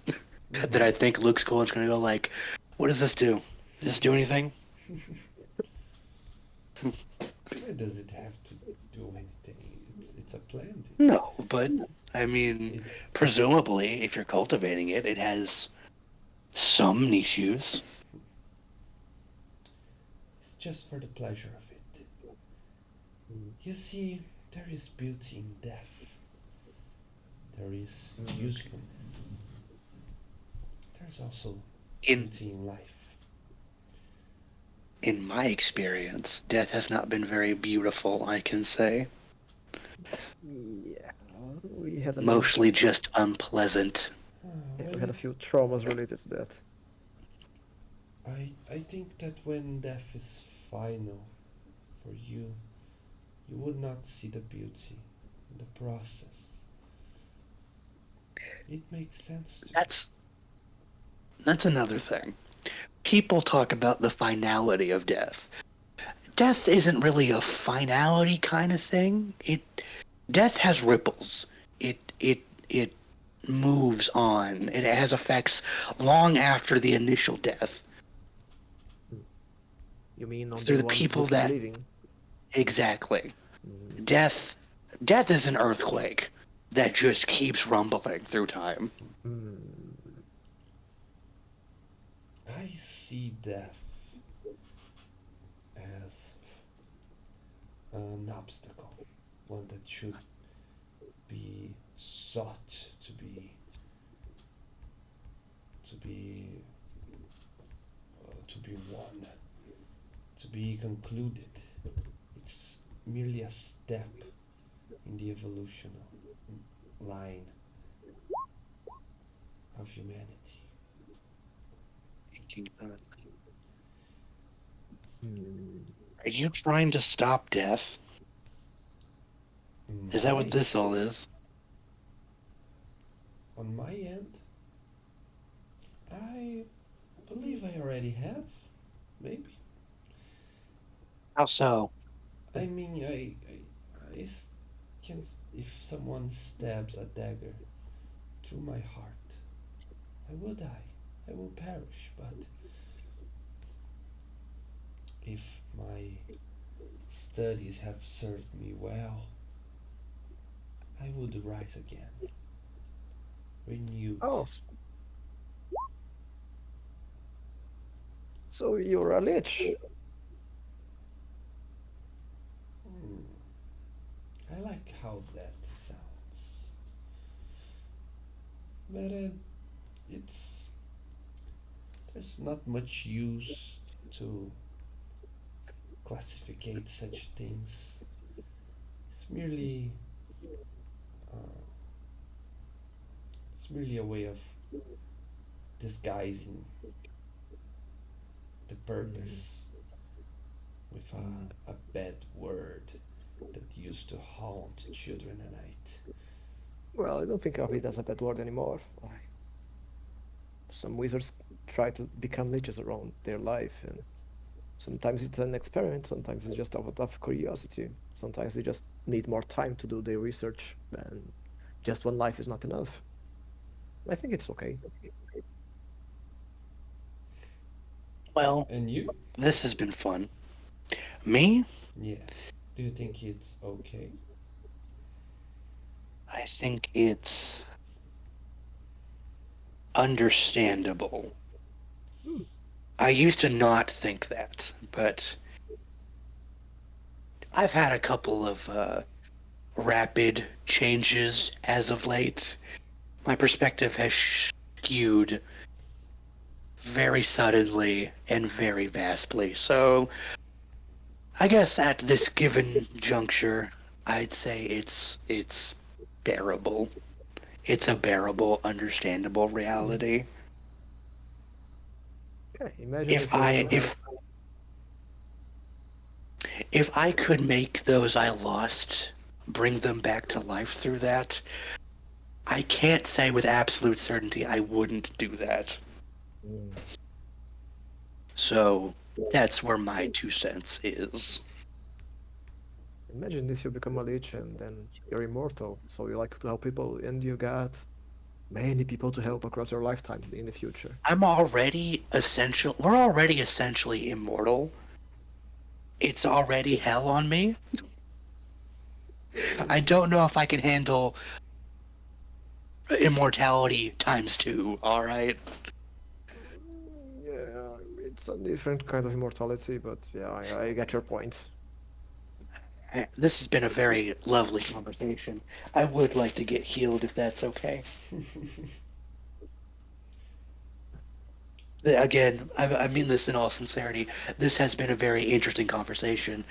that I think looks cool. I'm just gonna go like, what does this do? Does this do anything? Why does it have to do anything? It's a plant. No, but I mean, It presumably, if you're cultivating it, it has some niche use. it's just for the pleasure of it. Mm, You see, there is beauty in death. There is okay. usefulness. There's also In beauty in life. in my experience, death has not been very beautiful. I can say Yeah, we had a little. mostly just unpleasant. Yeah, we When had a it, few traumas related to that. I think that when death is final for you, you would not see the beauty in the process. It makes sense to me. That's that's another thing. People talk about the finality of death. Death isn't really a finality kind of thing. Death has ripples. It moves on. It has effects long after the initial death. Mm. You mean on Through the the ones people looking that living? exactly. Mm, Death death is an earthquake that just keeps rumbling through time. mm, I see death as an obstacle, one that should be sought to be to be won, to be concluded. It's merely a step in the evolutional line of humanity. mm. Are you trying to stop death? Is that what My this all is? on my end, I believe I already have. Maybe. How so? I mean, can. If someone stabs a dagger through my heart, I will die. I will perish. But if my studies have served me well, I would rise again renewed. Oh, so you're a lich. Hmm, I like how that sounds, but it's there's not much use to classificate such things. It's merely uh, it's merely a way of disguising the Mm, purpose with mm. a bad word that used to haunt children at night. Well, I don't think of it as a bad word anymore. Some wizards try to become liches around their life, and sometimes it's an experiment, sometimes it's just out of curiosity, sometimes they just need more time to do their research, and just one life is not enough. I think it's okay. Well, And you? this has been fun. Me? Yeah. Do you think it's okay? I think it's understandable. Hmm. I used to not think that, but I've had a couple of rapid changes as of late. My perspective has skewed very suddenly and very vastly. So I guess at this given juncture, I'd say it's bearable. It's a bearable, understandable Mhm. reality. Yeah, imagine If if you I become a. if I could make those I lost bring them back to life through that, I can't say with absolute certainty I wouldn't do that. Mm. So that's where my 2 cents is. Imagine if you become a lich and then you're immortal, so you like to help people, and you got many people to help across your lifetime in the future. We're already essentially immortal. It's already hell on me. I Mm, don't know if I can handle immortality times two, alright? yeah, it's a different kind of immortality, but yeah, I get your point. This has been a very lovely conversation. I would like to get healed if that's okay. Again, I mean this in all sincerity. This has been a very interesting conversation.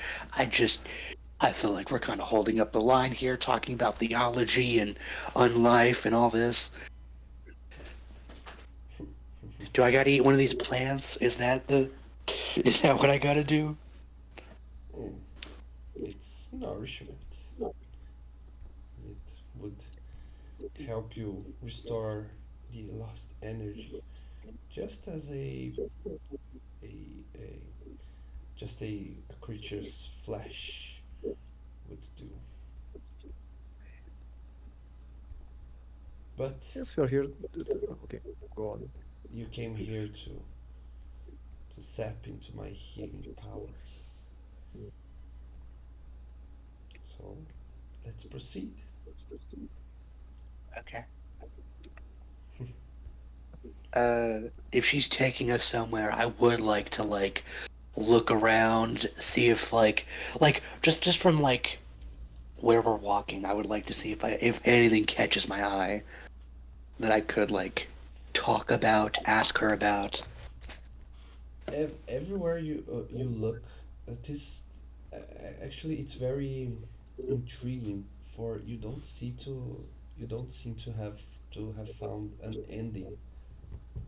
I feel like we're kind of holding up the line here, talking about theology and unlife and all this. Do I gotta eat one of these plants? Is that what I gotta do? Mm, it's nourishment. It would help you restore the lost energy, just as a just a creature's flesh would do. But Since we're here, okay, go on. you came here to sap into my healing powers. So let's proceed. Okay. If she's taking us somewhere, I would like to look around, see if just from where we're walking, I would like to see if anything catches my eye that I could talk about, ask her about. Everywhere you look, this actually it's very intriguing. For you don't seem to have found an ending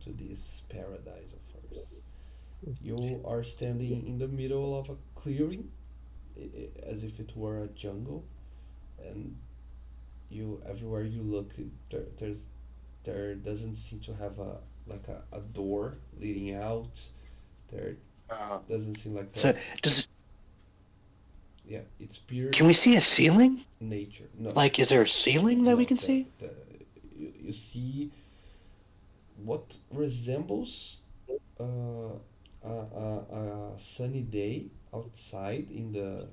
to this paradise of ours. You are standing in the middle of a clearing, as if it were a jungle, and you everywhere you look, there doesn't seem to have a door leading out. There Uh, doesn't seem like so there's does yeah, it's pure can we see a ceiling? nature. No, Like, is there a ceiling that we no, can see? you see what resembles a sunny day outside in the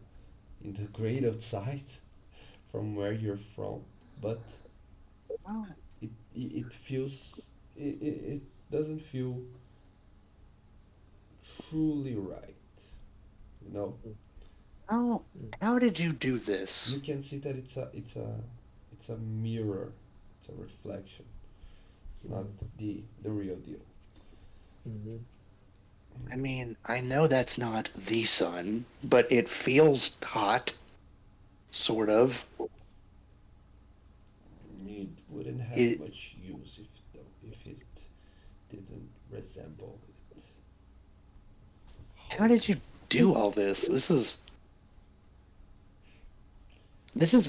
great outside from where you're from, but it feels it doesn't feel truly right. You know, How Mm. how did you do this? you can see that it's a mirror, it's a reflection, not Mm. the real deal. Mhm. I mean, I know that's not the sun, but it feels hot, sort of. It wouldn't have It, much use if it didn't resemble it how did wholly. you do all this? This is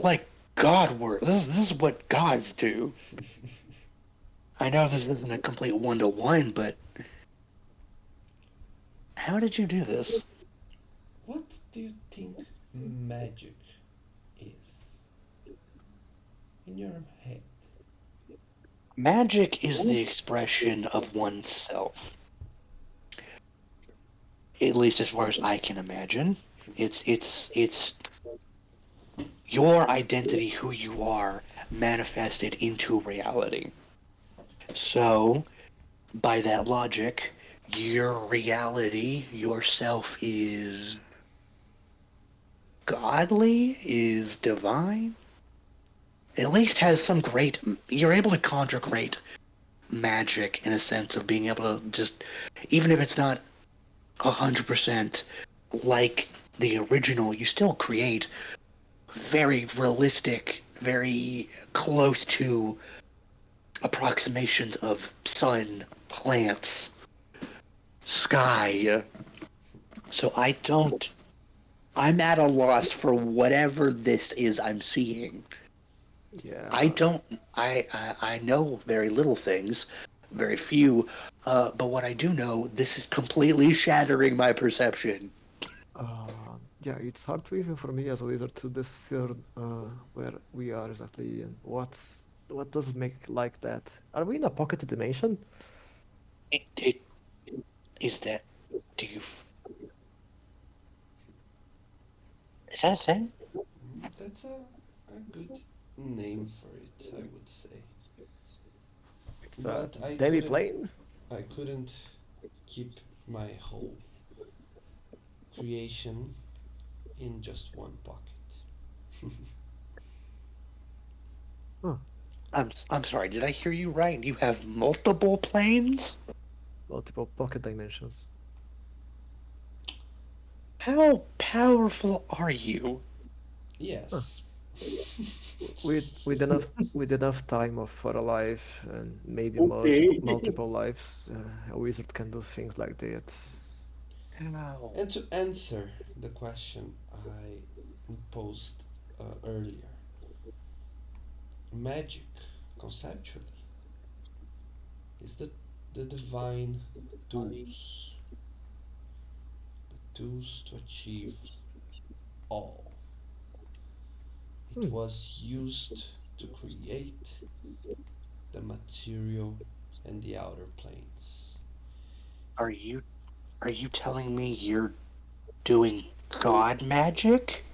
like God work. This is what gods do. I know this isn't a complete one to one, but how did you do this? What do you think magic is in your head? Magic is the expression of oneself, at least as far as I can imagine. It's your identity, who you are, manifested into reality. So, by that logic, your reality, yourself is godly, is divine, at least has some great. You're able to conjure great magic in a sense of being able to just, even if it's not 100% like the original, you still create very realistic, very close to approximations of sun, plants, sky. So I don't. I'm at a loss for whatever this is I'm seeing. I Yeah. don't. I know very little things, very few. But what I do know, this is completely shattering my perception. Yeah, it's hard to even for me as a wizard to discern where we are exactly and what does it make like that. Are we in a pocket dimension? It is that. Do you? Is that a thing? That's a good name for it, I would say. It's a But demi-plane? I couldn't keep my whole creation in just one pocket. Huh. I'm sorry. Did I hear you right? You have multiple planes? Multiple pocket dimensions. How powerful are you? Huh. Yes. With enough time of for a life and maybe Okay. multiple lives, a wizard can do things like that. How? And to answer the question I posed earlier, magic, conceptually, is the divine tools, the tools to achieve all. It Hmm. was used to create the material and the outer planes. Are you are you telling me you're doing god magic?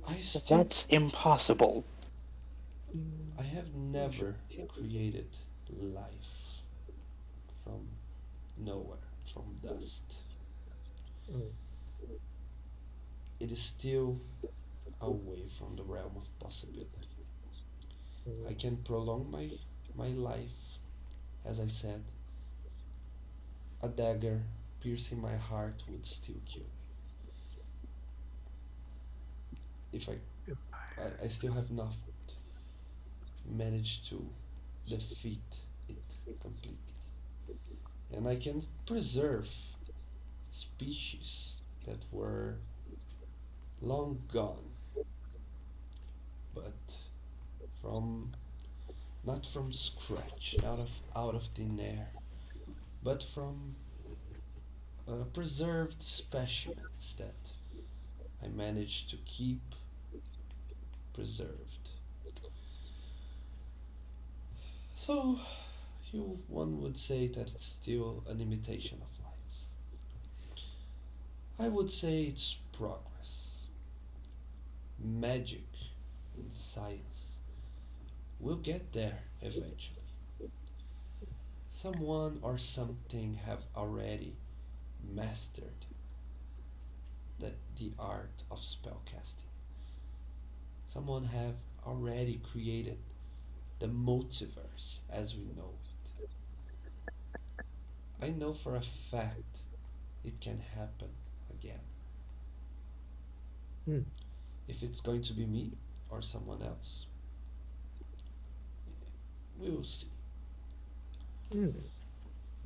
I still, That's impossible. I have Mm, sh- never created life from nowhere, from dust. mm, It is still away from the realm of possibility. I mm, can prolong my life, as I said, a dagger piercing my heart would still kill me. If I still have not managed to defeat it completely. And I can preserve species that were long gone, but from not from scratch, not of out of thin air, but from preserved specimens that I managed to keep preserved. So, one would say that it's still an imitation of life. I would say it's progress. Magic in science. We'll get there eventually. Someone or something have already mastered the art of spellcasting. Someone have already created the multiverse as we know it. I know for a fact it can happen again. Hmm. If it's going to be me or someone else, we will see. Hmm.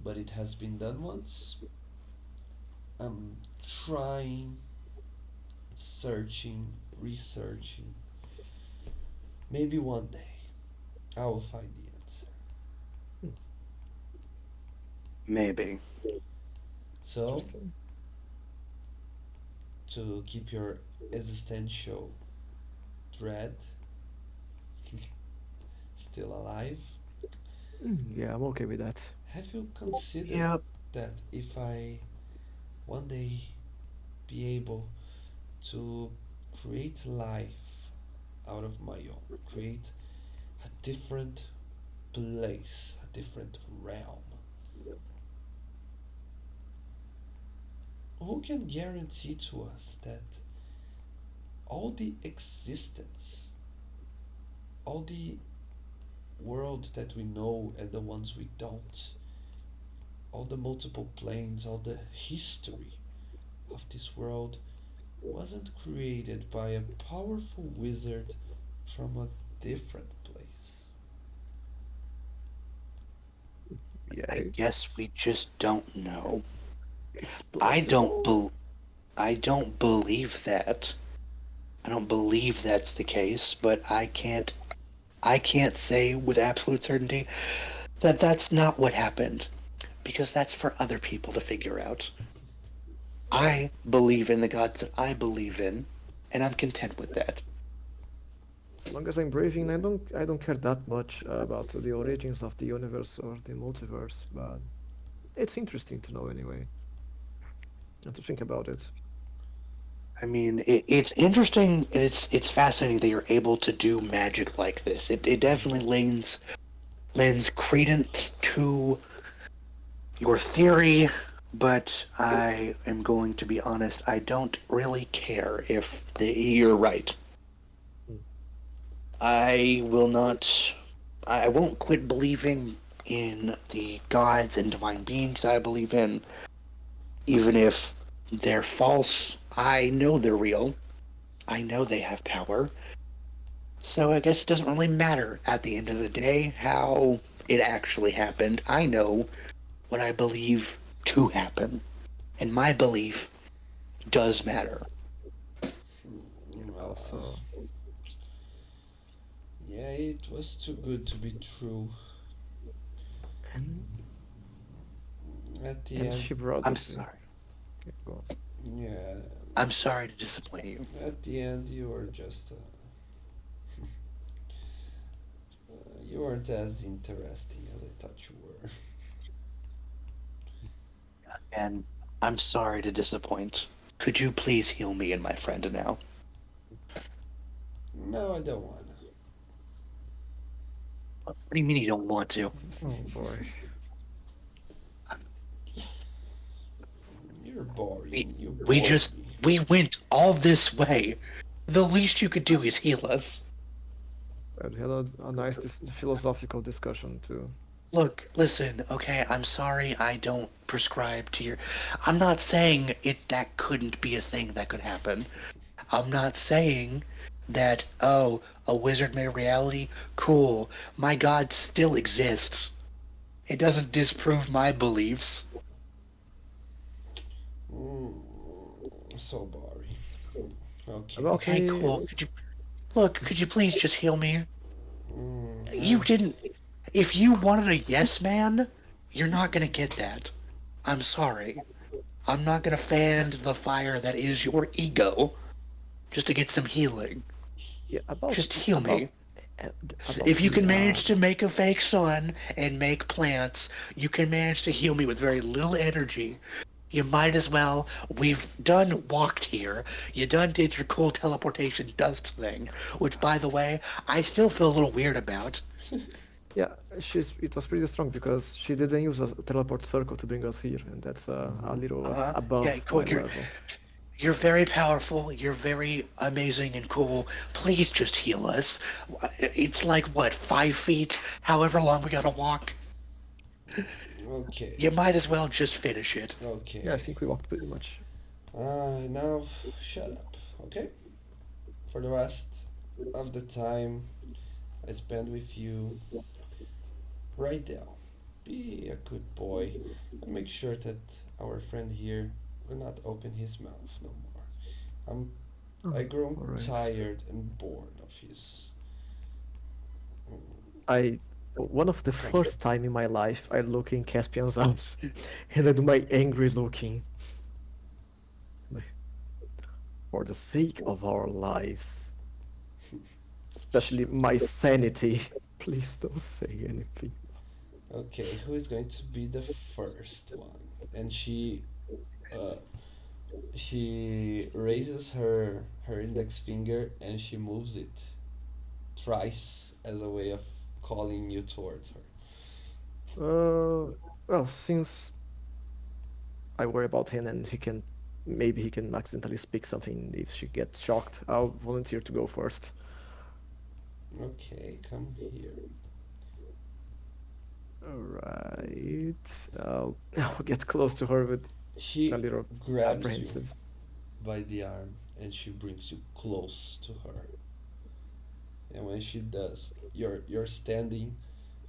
But it has been done once. I'm trying, searching, researching. Maybe one day I will find the answer. Hmm. Maybe. So, Interesting. to keep your existential dread still alive, Yeah, I'm okay with that. have you considered Yep. that if I one day be able to create life out of my own, create a different place, a different realm, who can guarantee to us that all the existence, all the worlds that we know and the ones we don't, all the multiple planes, all the history of this world wasn't created by a powerful wizard from a different place? Yeah, I guess it's we just don't know. it's I don't plausible. bel I don't believe that. I don't believe that's the case, but I can't say with absolute certainty that that's not what happened because that's for other people to figure out. I believe in the gods that I believe in, and I'm content with that. As long as I'm breathing, I don't care that much about the origins of the universe or the multiverse, but it's interesting to know anyway, and to think about it. I mean, it's interesting and it's fascinating that you're able to do magic like this. It definitely lends credence to your theory, but I am going to be honest. I don't really care if you're right. Mm. I will not. I won't quit believing in the gods and divine beings I believe in, even if they're false. I know they're real. I know they have power. So I guess it doesn't really matter at the end of the day how it actually happened. I know what I believe to happen, and my belief does matter. Uh, Also, yeah, it was too good to be true. and At the and end, she brought I'm this. sorry. Okay, go on. yeah, I'm sorry to disappoint you. at the end you were just you weren't as interesting as I thought you were. And I'm sorry to disappoint. Could you please heal me and my friend now? No, I don't wanna. What do you mean you don't want to? Oh boy. You're We, boring. You we bore just me. we went all this way. The least you could do is heal us. And we had a nice philosophical discussion too. Look, listen, okay, I'm sorry I don't prescribe to your. I'm not saying that couldn't be a thing that could happen. I'm not saying that, oh, a wizard made a reality? Cool. My god still exists. It doesn't disprove my beliefs. Mm, so boring. Okay. About Okay, me, cool. Could you please just heal me? You I, didn't. If you wanted a yes man, you're not gonna get that. I'm sorry. I'm not gonna fan the fire that is your ego just to get some healing. yeah, Just heal me. uh, about If you the can manage to make a fake sun and make plants, you can manage to heal me with very little energy. You might as well. We've done walked here. You done did your cool teleportation dust thing, which, by the way, I still feel a little weird about. Yeah, it was pretty strong because she didn't use a teleport circle to bring us here, and that's a Mm-hmm. little Yeah, above cool. my level. You're very powerful. You're very amazing and cool. Please just heal us. It's like what, 5 feet? However long we gotta walk. Okay, You might as well just finish it. Yeah, I okay. think we walked pretty much. Now shut up, okay? For the rest of the time I spend with you, right now, be a good boy and make sure that our friend here will not open his mouth no more. I'm I Oh, grow all right. tired and bored of his. Mm, I One of the first time in my life I look in Caspian's eyes, and I do my angry looking. Like, for the sake of our lives, especially my sanity, please don't say anything. Okay, who is going to be the first one? And uh, she raises her index finger and she moves it thrice as a way of calling you towards her. Well, since I worry about him and maybe he can accidentally speak something if she gets shocked, I'll volunteer to go first. Okay, come here. Alright. I'll get close to her with a She little grabs you apprehensive. by the arm and she brings you close to her. And when she does, you're standing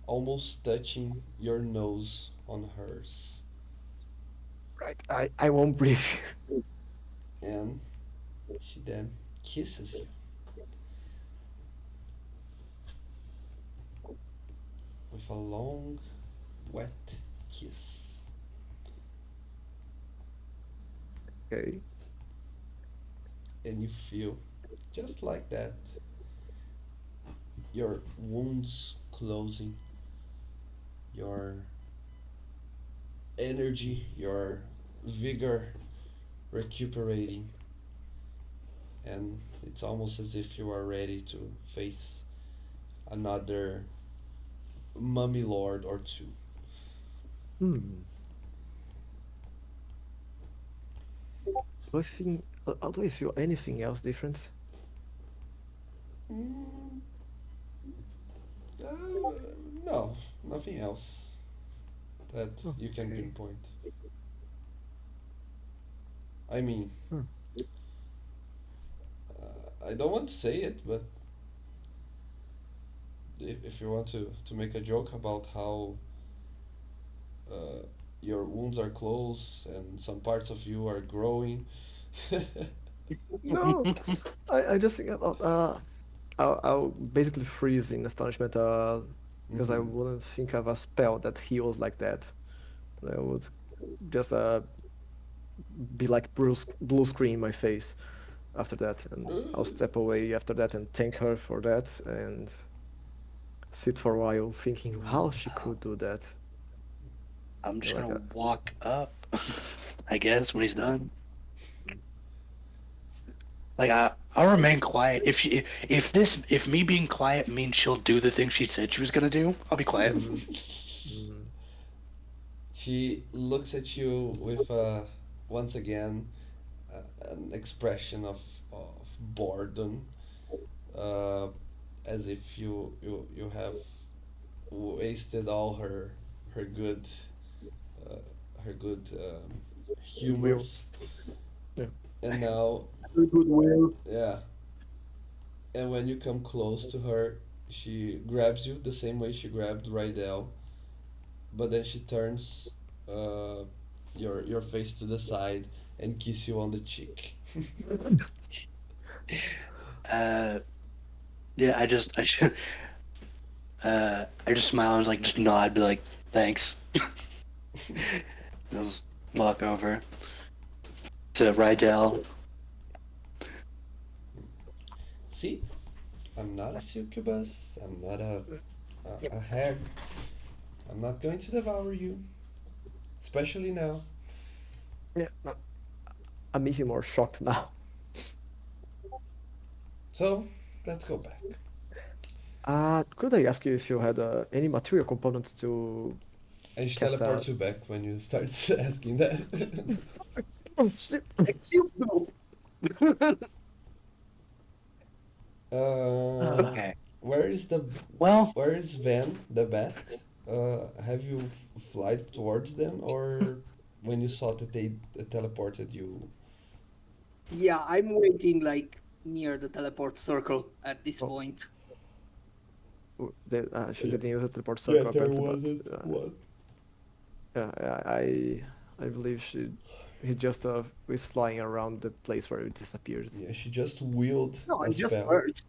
almost touching your nose on hers. Right, I won't breathe. And she then kisses you with a long, wet kiss. Okay. And you feel, just like that, your wounds closing, your energy, your vigor recuperating, and it's almost as if you are ready to face another mummy lord or two. Hmm. Do I feel anything else different? Mm, uh, no, nothing else that Oh, you can okay. pinpoint. I mean, Hmm. I don't want to say it, but if you want to make a joke about how uh, your wounds are closed and some parts of you are growing. No, I just think about I'll basically freeze in astonishment because I Mm-hmm. wouldn't think of a spell that heals like that. I would just be like blue screen in my face after that, and I'll step away after that and thank her for that and sit for a while thinking how she could do that. I'm just Like gonna walk up, I guess, when he's done. Like I'll remain quiet. If me being quiet means she'll do the thing she said she was gonna do, I'll be quiet. mm, mm, She looks at you with once again an expression of boredom, uh, as if you have wasted all her good uh, her good goodwill. humors, Yeah. and now Goodwill. yeah, and when you come close to her, she grabs you the same way she grabbed Rydell, but then she turns uh, your face to the side and kiss you on the cheek. Uh, yeah, I just smile and like just nod, be like, thanks. Just walk over to Rydell. See, I'm not a succubus. I'm not a hag. I'm not going to devour you, especially now. Yeah, no, I'm even more shocked now. So let's go back. Could I ask you if you had any material components to And she cast a... teleports you back when you start asking that. Oh, shit. Excuse me. uh, Uh, Okay. where is the Well, where is Van the bat? Have you flied towards them, or when you saw that they teleported you? yeah, I'm waiting like near the teleport circle at this Oh, point. she didn't use the teleport Yeah, circle there apparently, but wasn't one. yeah, I believe he just is flying around the place where it disappeared. Yeah, she just wielded No, I a just spell. heard.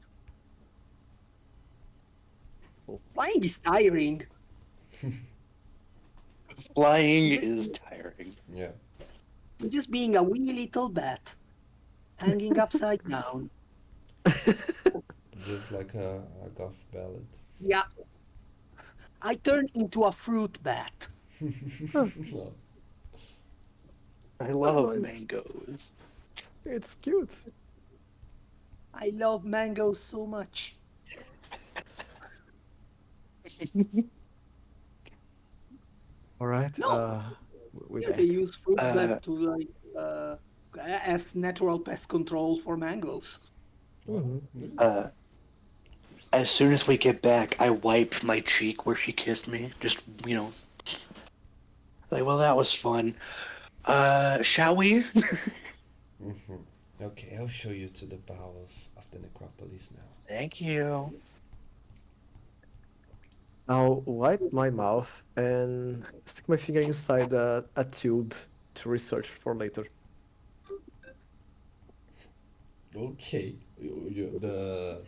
Flying is tiring. flying Just, is tiring. Yeah, just being a wee little bat, hanging upside down. just like a goth ballad. Yeah, I turned into a fruit bat. Huh, No. I oh, love nice. mangoes. It's cute. I love mangoes so much. All right. No, We're here they back. use fruit Uh, bat to like as natural pest control for mangoes. Oh, Hmm. really? uh, as soon as we get back, I wipe my cheek where she kissed me. Just, like, well, that was fun. Shall we? Mm-hmm. Okay, I'll show you to the bowels of the necropolis now. Thank you. I'll wipe my mouth and stick my finger inside a tube to research for later. Okay, the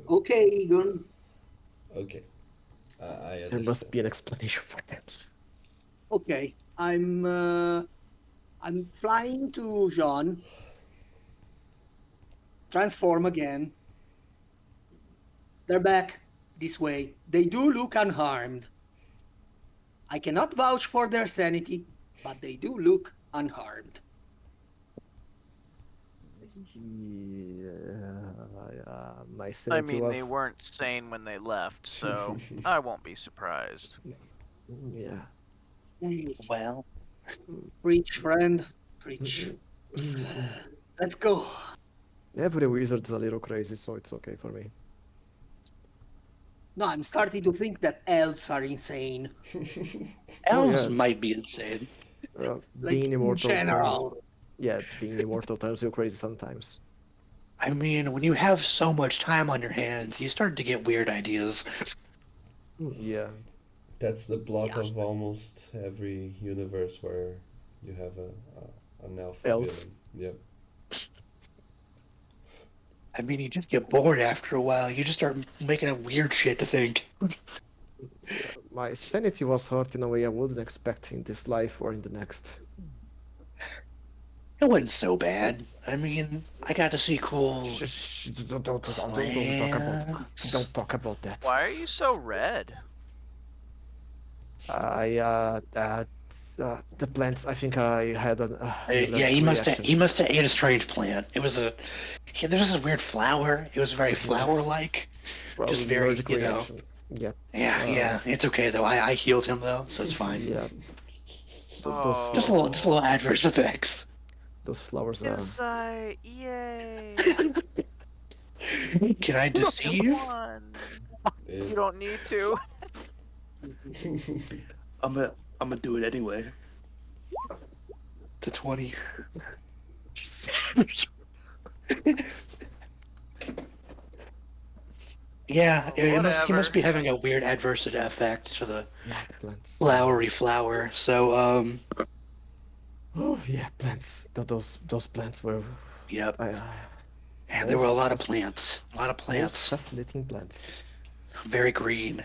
Okay, Egon. okay, I There must understand. be an explanation for that. Okay, I'm flying to Jean. Transform again. They're back this way. They do look unharmed. I cannot vouch for their sanity, but they do look unharmed. Yeah, my I sanity mean, they was... weren't sane when they left, so I won't be surprised. Yeah. Well, Preach, friend. Preach. Let's go. Every wizard is a little crazy, so it's okay for me. No, I'm starting to think that elves are insane. Oh elves yeah, might be insane. being Like, in immortal turns... general. Yeah, being immortal turns you crazy sometimes. I mean, when you have so much time on your hands, you start to get weird ideas. Yeah. That's the plot Yeah. of almost every universe where you have an elf Elves. villain. Yep. I mean, you just get bored after a while. You just start making up weird shit to think. Yeah, my sanity was hurt in a way I wouldn't expect in this life or in the next. It wasn't so bad. I mean, I got to see cool Don't talk about... plants. Don't talk about that. Why are you so red? I the plants. I think I had an Yeah, allergic reaction. he must have ate a strange plant. It was a yeah, there was a weird flower. It was very It's more flower like, just probably an very allergic reaction. Yeah. Yeah, Uh, yeah. It's okay though. I healed him though, so it's fine. yeah. Those Just a Oh, little adverse effects. those flowers. insight! Yay! Can I deceive? One. You It, don't need to. I'm gonna do it anyway. To 20. Yeah, Oh, he must whatever. be having a weird adverse effect to the Yeah, plants. flowery flower. So Oh yeah, plants. Those plants were... yep. Uh, And there were a most lot of fas- plants. A lot of most plants. fascinating plants. Very green.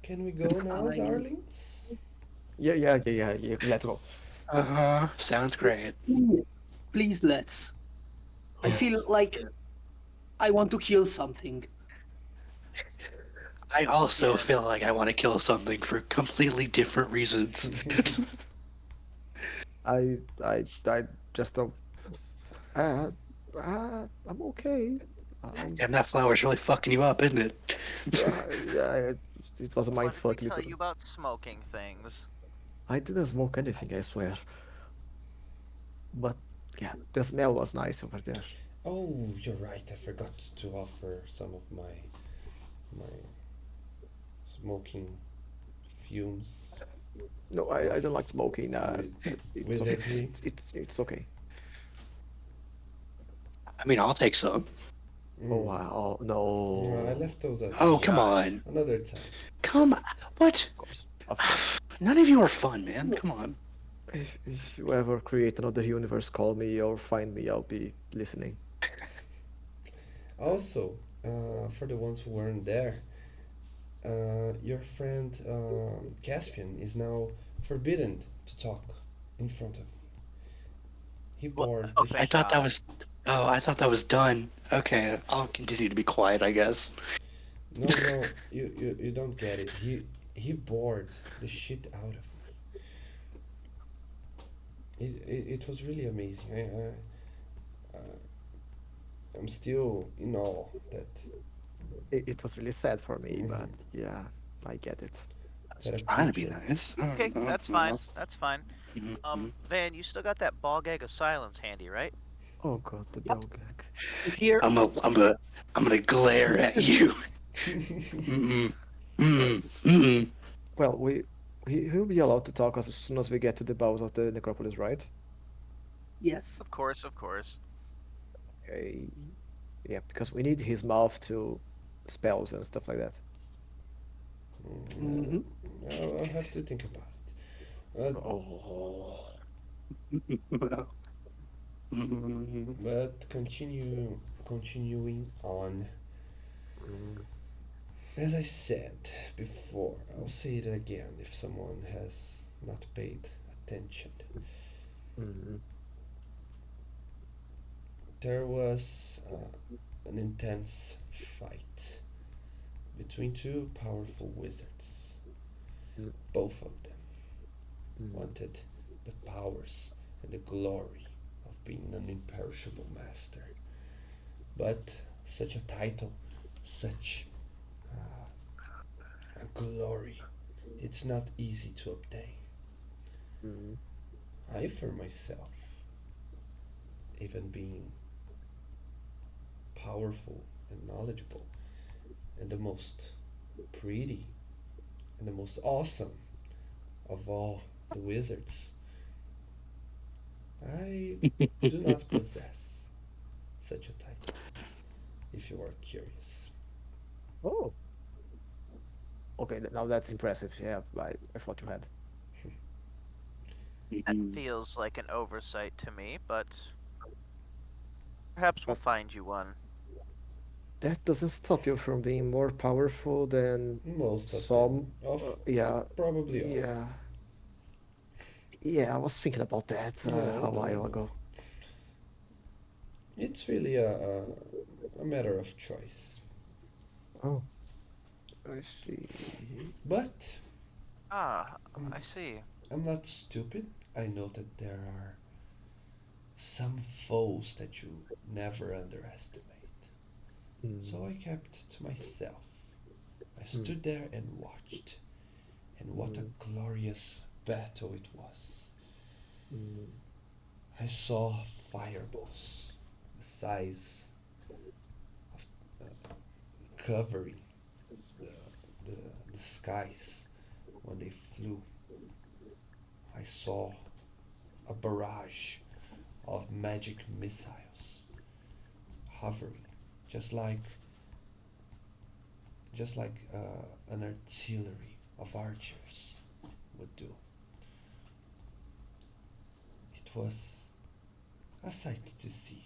can we go now, I darlings? Yeah. Let's go. Uh-huh. Sounds great. please let's. I feel Yes. like I want to kill something. I also Again. feel like I want to kill something for completely different reasons. I just don't. Uh, I'm okay. Um, Damn, that flower's really fucking you up, isn't it? yeah, it was a What mind did we fuck, tell you literally. about smoking things? I didn't smoke anything, I swear. But yeah, the smell was nice over there. Oh, you're right. I forgot to offer some of my smoking fumes No, of I don't like smoking. wi- It's okay. wizardry. It's okay. I mean, I'll take some. Oh Mm. wow, No, I no. left those at Oh, home. come Shush. on. Another time. Come. What? Of course. None of you are fun, man. Come on. If you ever create another universe, call me or find me. I'll be listening. Also, for the ones who weren't there, your friend Caspian is now forbidden to talk in front of me. He What? bored Oh, the I thank thought that God. was. Oh, I thought that was done. Okay, I'll continue to be quiet, I guess. No, no, you don't get it. He bored the shit out of me. It was really amazing. I'm still in awe It was really sad for me, but mhm, yeah, I get it. I was that a trying to be creature. nice. Okay, that's fine. That's fine. Mhm. Van, you still got that ball gag of silence handy, right? Oh god, the Yep. bell gag. It's here. I'm gonna glare at you. Mm-mm. Mm-mm. Mm-mm. Well, he'll be allowed to talk as soon as we get to the bowels of the necropolis, right? Yes. Of course, of course. Okay. Yeah, because we need his mouth to spells and stuff like that. Mm, Hmm. I'll have to think about it. Oh. Mm. But continuing on. Mm, As I said before, I'll say it again if someone has not paid attention. mm, There was an intense fight between two powerful wizards. mm, Both of them mm, wanted the powers and the glory of being an imperishable master. But such a title, such a glory, it's not easy to obtain. mm, I, for myself, even being powerful and knowledgeable, and the most pretty and the most awesome of all the wizards, I do not possess such a title, if you are curious. Oh, okay. Now that's impressive. Yeah, I thought you had. That feels like an oversight to me, but perhaps we'll But find you one. that doesn't stop you from being more powerful than Most of them, some. of Yeah, probably all. yeah, yeah. I was thinking about that Yeah, I a know, I while know. ago. It's really a matter of choice. Oh, I see. But Ah, I'm, I see. I'm not stupid. I know that there are some foes that you never underestimate. So Mm, I kept to myself. I mm, stood there and watched. And what a mm, glorious battle it was. mm, I saw fireballs the size of covering the, the, the skies when they flew. I saw a barrage of magic missiles hovering, just like an artillery of archers would do. It was a sight to see.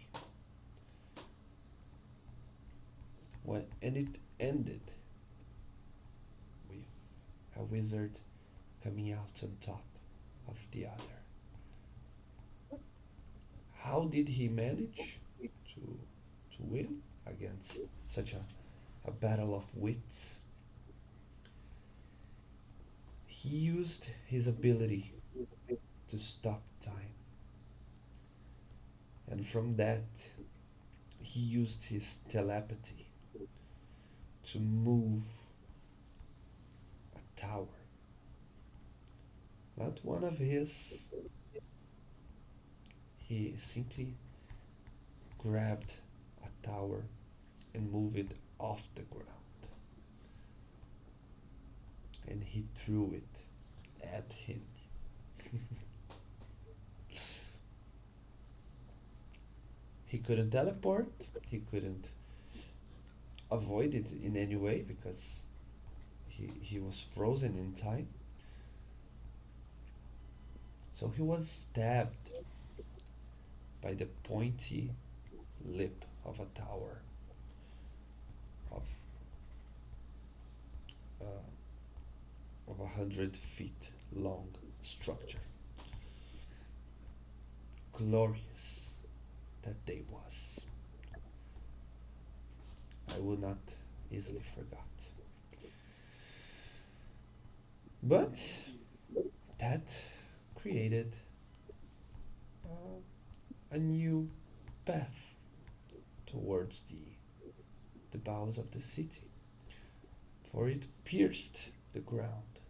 And it ended with a wizard coming out on top of the other. How did he manage to to win against such a battle of wits? He used his ability to to stop time. And from that, he used his telepathy to move a tower. Not one of his, he simply grabbed a tower and moved it off the ground. And he threw it at him. He couldn't teleport, he couldn't avoid it in any way because he was frozen in time. So he was stabbed by the pointy lip of a tower of of 100 feet long structure. Glorious that day was. I will not easily forget. But that created a new path towards the bowels of the city, for it pierced the ground.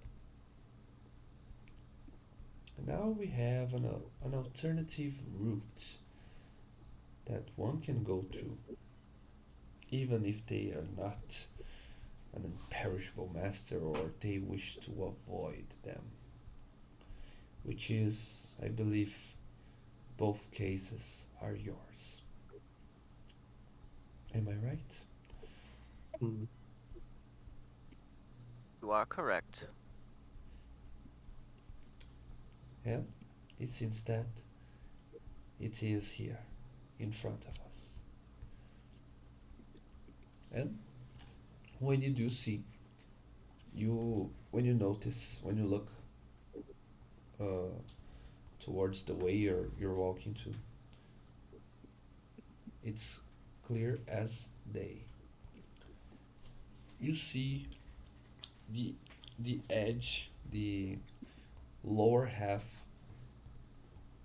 And now we have an alternative route that one can go through, even if they are not an imperishable master or they wish to avoid them, which is, I believe, both cases are yours. Am I right? Hmm. You are correct. And it seems that it is here in front of us. And when you do see, when you notice, when you look uh, towards the way you're walking to, it's clear as day. You see the the edge, the lower half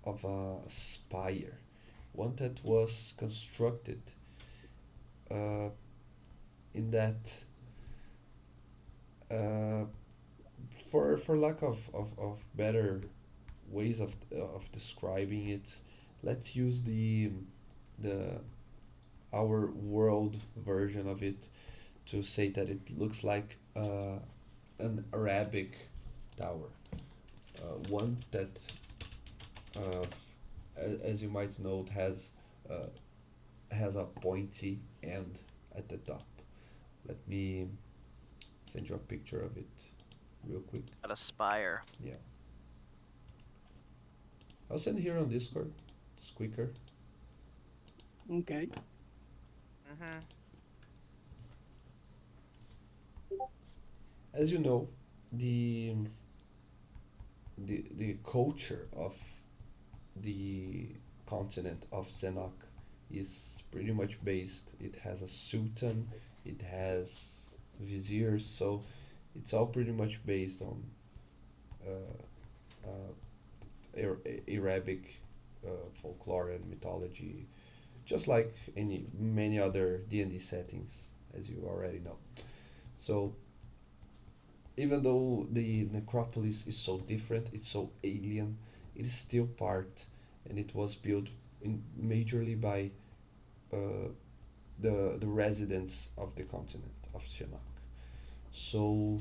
of a spire, one that was constructed uh, in that uh, for lack of better ways of describing it, let's use the our world version of it to say that it looks like an Arabic tower, one that, uh, as you might note, uh, has a pointy end at the top. Let me send you a picture of it real quick. At a spire. Yeah, I'll send here on Discord. It's quicker. Okay. Mm-hmm. As you know, the the culture of the continent of Zenak is pretty much based. It has a sultan, it has viziers, so it's all pretty much based on uh, Arabic folklore and mythology, just like any many other D&D settings, as you already know. So even though the necropolis is so different, it's so alien, it is still part, and it was built majorly by uh, the residents of the continent of Shinak. So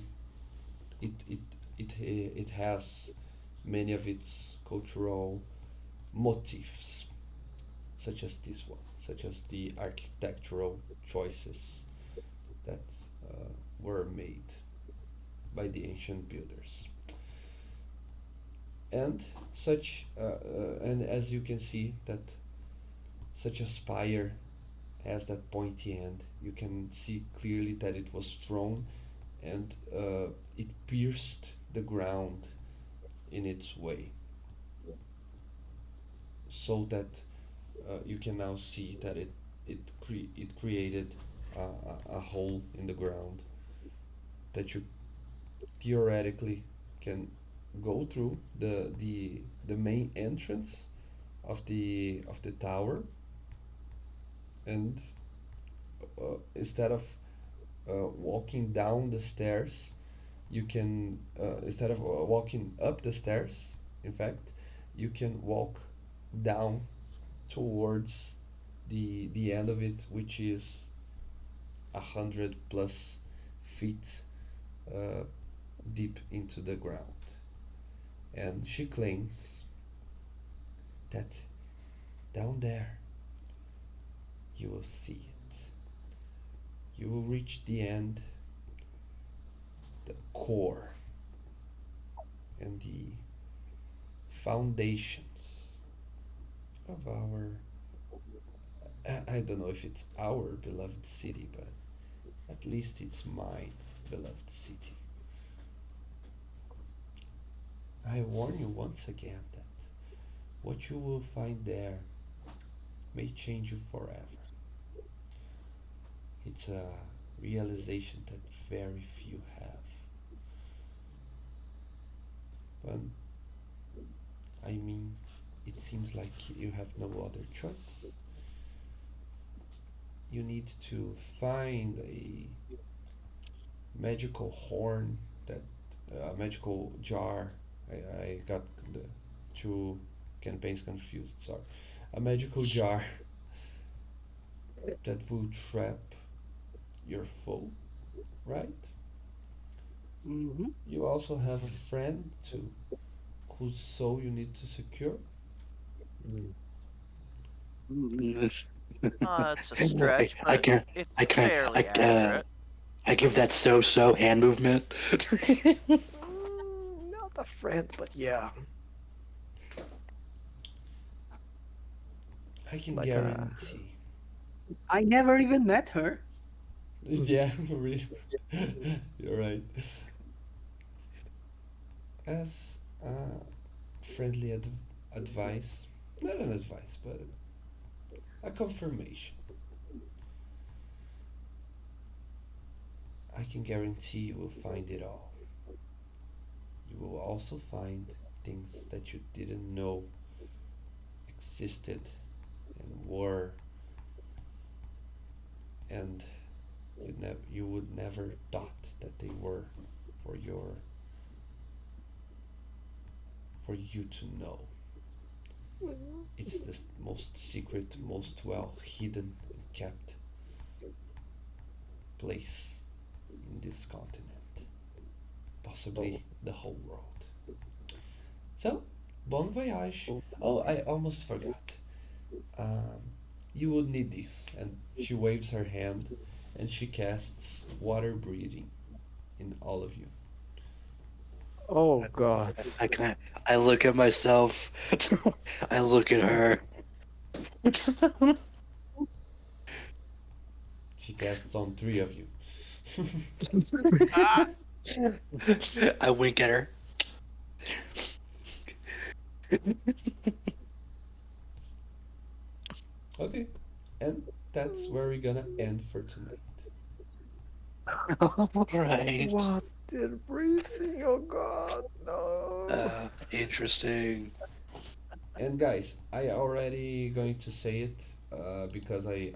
it it it has many of its cultural motifs, such as this one, such as the architectural choices that were made by the ancient builders. And and as you can see that such a spire has that pointy end, you can see clearly that it was strong and it pierced the ground in its way, so that you can now see that it created a hole in the ground that you theoretically can go through the main entrance of the tower, and instead of walking down the stairs, you can instead of walking up the stairs, in fact, you can walk down towards the end of it, which is 100 plus feet uh, deep into the ground. And she claims that down there you will see it. You will reach the end, the core, and the foundations of our. I don't know if it's our beloved city, but at least it's my beloved city. I warn you once again that what you will find there may change you forever. It's a realization that very few have. But I mean, it seems like you have no other choice. You need to find a magical horn, that a magical jar. I got the two campaigns confused. Sorry, a magical jar that will trap your foe, right? Mm-hmm. You also have a friend to whose soul you need to secure. Mm. Mm, It's a stretch, I but can it's I can fairly accurate. I give that so hand movement. Not a friend, but yeah, I it's can like a. guarantee. I never even met her. Yeah, really. You're right. As friendly advice, not an advice, but a confirmation, I can guarantee you will find it all. You will also find things that you didn't know existed and were, and you would never thought that they were for your for you to know. It's the most secret, most well hidden and kept place in this continent, Oh, possibly the whole world. So, bon voyage. oh, Oh, I almost forgot. Um, you would need this. And she waves her hand and she casts water breathing in all of you. oh God. I can I look at myself. I look at her. She casts on three of you. Ah, I wink at her. Okay, and that's where we're gonna end for tonight. All right. What? They're breathing. Oh God, no. Interesting. And guys, I already going to say it because I